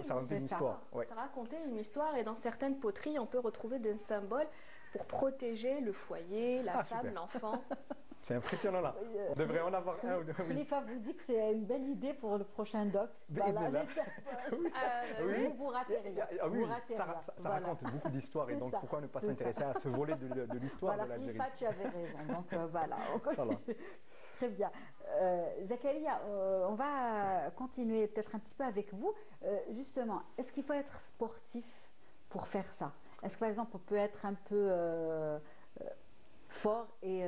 Ça racontait une histoire. Ça racontait une histoire, et dans certaines poteries, on peut retrouver des symboles pour protéger le foyer, la femme, l'enfant. C'est impressionnant là. On devrait en avoir un ou deux. Khalifa vous dit que c'est une belle idée pour le prochain doc. Voilà, vous ratez rien. Oui, ça raconte beaucoup d'histoires, et donc pourquoi ne pas s'intéresser à ce volet de l'histoire de l'Algérie. Khalifa, tu avais raison. Donc voilà, on continue. Très bien. Zakaria, on va continuer peut-être un petit peu avec vous. Justement, est-ce qu'il faut être sportif pour faire ça? Est-ce que par exemple on peut être un peu fort et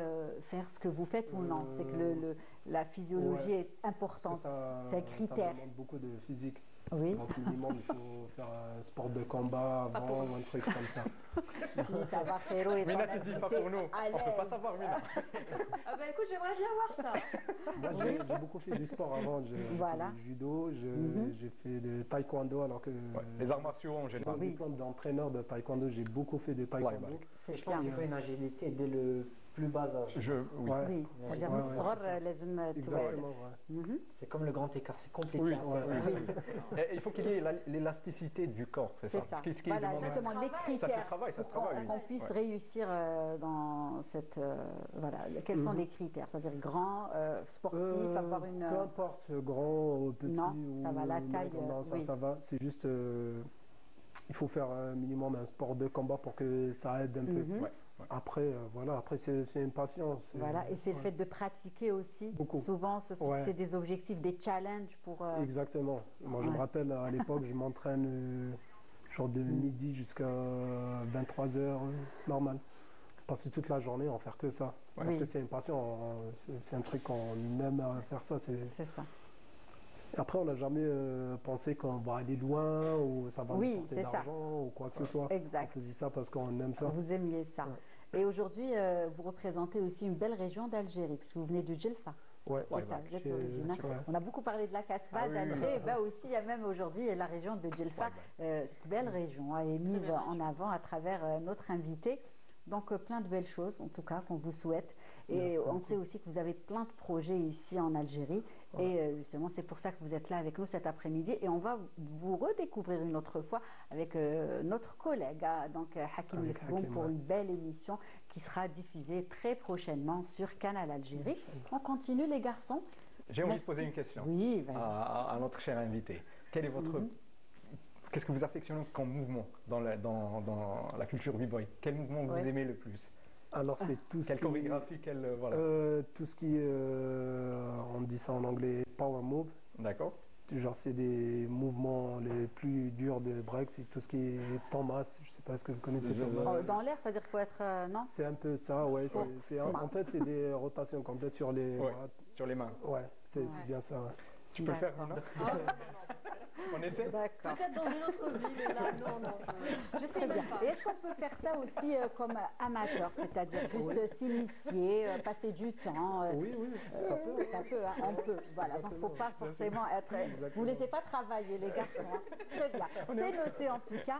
faire ce que vous faites ou non? C'est que la physiologie est importante, c'est un critère. Ça demande beaucoup de physique. Oui. Donc minimum, il faut faire un sport de combat avant ou un truc comme ça. Si, ça va faire et Mina, tu dis pas pour nous. On ne peut pas savoir, Mina. Écoute, j'aimerais bien voir ça. Moi, j'ai beaucoup fait du sport avant. J'ai fait du judo, j'ai fait du taekwondo, alors que... les arts martiaux en général. J'ai un diplôme d'entraîneur de taekwondo, j'ai beaucoup fait de taekwondo. Je pense qu'il faut une agilité dès le plus bas âge. Oui, c'est-à-dire exactement. C'est comme le grand écart, c'est compliqué. Oui. Il faut qu'il y ait l'élasticité du corps, c'est ça. Voilà, exactement, les critères. Ça se travaille. Pour qu'on puisse réussir dans cette... voilà, quels sont les critères? C'est-à-dire grand, sportif, avoir une... Peu importe, grand, petit ou... ça va, la taille... Non, ça va, c'est juste... il faut faire un minimum un sport de combat pour que ça aide un peu. Après, après c'est une passion. Voilà, et c'est le fait de pratiquer aussi. Beaucoup. Souvent, se fixer des objectifs, des challenges pour... Exactement. Moi, je me rappelle, à l'époque, je m'entraîne genre de midi jusqu'à 23h, normal. Passer toute la journée à en faire que ça. Parce que c'est une passion, c'est un truc qu'on aime à faire ça. C'est ça. Après, on n'a jamais pensé qu'on va aller loin ou ça va nous porter d'argent ou quoi que ce soit. Exact. On faisait ça parce qu'on aime ça. Vous aimiez ça. Et aujourd'hui, vous représentez aussi une belle région d'Algérie, puisque vous venez du Djelfa. Oui, c'est ça, vous êtes originaire. On a beaucoup parlé de la Casbah, d'Alger, aussi il y a même aujourd'hui la région de Djelfa. Cette belle région est mise en avant à travers notre invité. Donc plein de belles choses en tout cas qu'on vous souhaite. Et on sait aussi que vous avez plein de projets ici en Algérie. Et justement, c'est pour ça que vous êtes là avec nous cet après-midi. Et on va vous redécouvrir une autre fois avec notre collègue, donc Hakim Lekboum, pour une belle émission qui sera diffusée très prochainement sur Canal Algérie. On continue les garçons. J'ai envie de poser une question à notre cher invité. Quel est votre... Qu'est-ce que vous affectionnez comme mouvement dans la culture b-boy? Quel mouvement vous aimez le plus? Alors, c'est tout ce quelle chorégraphie, voilà. Tout ce qui est, on dit ça en anglais, power move. D'accord. Genre, c'est des mouvements les plus durs de break, c'est tout ce qui est Thomas, je ne sais pas ce que vous connaissez. Dans l'air, c'est-à-dire qu'il faut être, non? C'est un peu ça, ouais. En fait, c'est des rotations complètes sur les... sur les mains. Ouais, c'est bien ça, ouais. Tu peux le faire, non? On essaie? Peut-être dans une autre vie, mais là, non, je sais bien. Et est-ce qu'on peut faire ça aussi comme amateur, c'est-à-dire juste s'initier, passer du temps? Oui, ça peut. Ça peut, hein, on peut. Voilà, donc il ne faut pas forcément être... Vous ne laissez pas travailler, les garçons. Hein. Très bien. C'est noté en tout cas.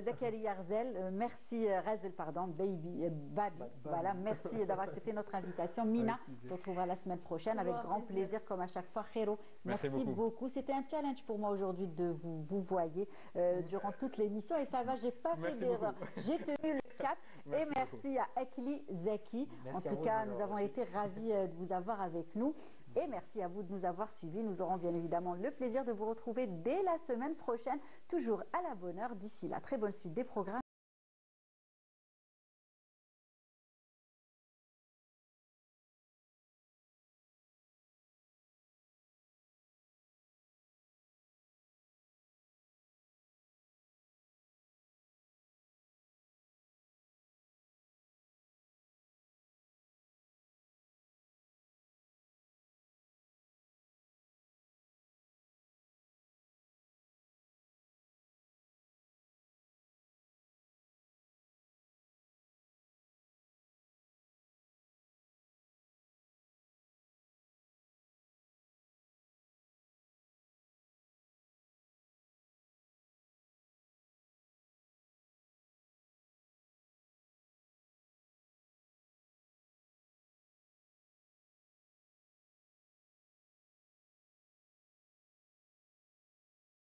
Zakaria Arzel, merci, Razel, pardon, Baby, Babi. Voilà, merci d'avoir accepté notre invitation. Mina, on se retrouvera la semaine prochaine avec grand plaisir, comme à chaque fois. Khero, merci beaucoup. C'était un challenge pour moi aujourd'hui de vous voyez durant toute l'émission et ça va, j'ai pas fait d'erreur, j'ai tenu le cap. Merci à Ekli Zeki. En tout cas, nous avons été ravis de vous avoir avec nous et merci à vous de nous avoir suivis. Nous aurons bien évidemment le plaisir de vous retrouver dès la semaine prochaine, toujours à la bonne heure. D'ici là, très bonne suite des programmes.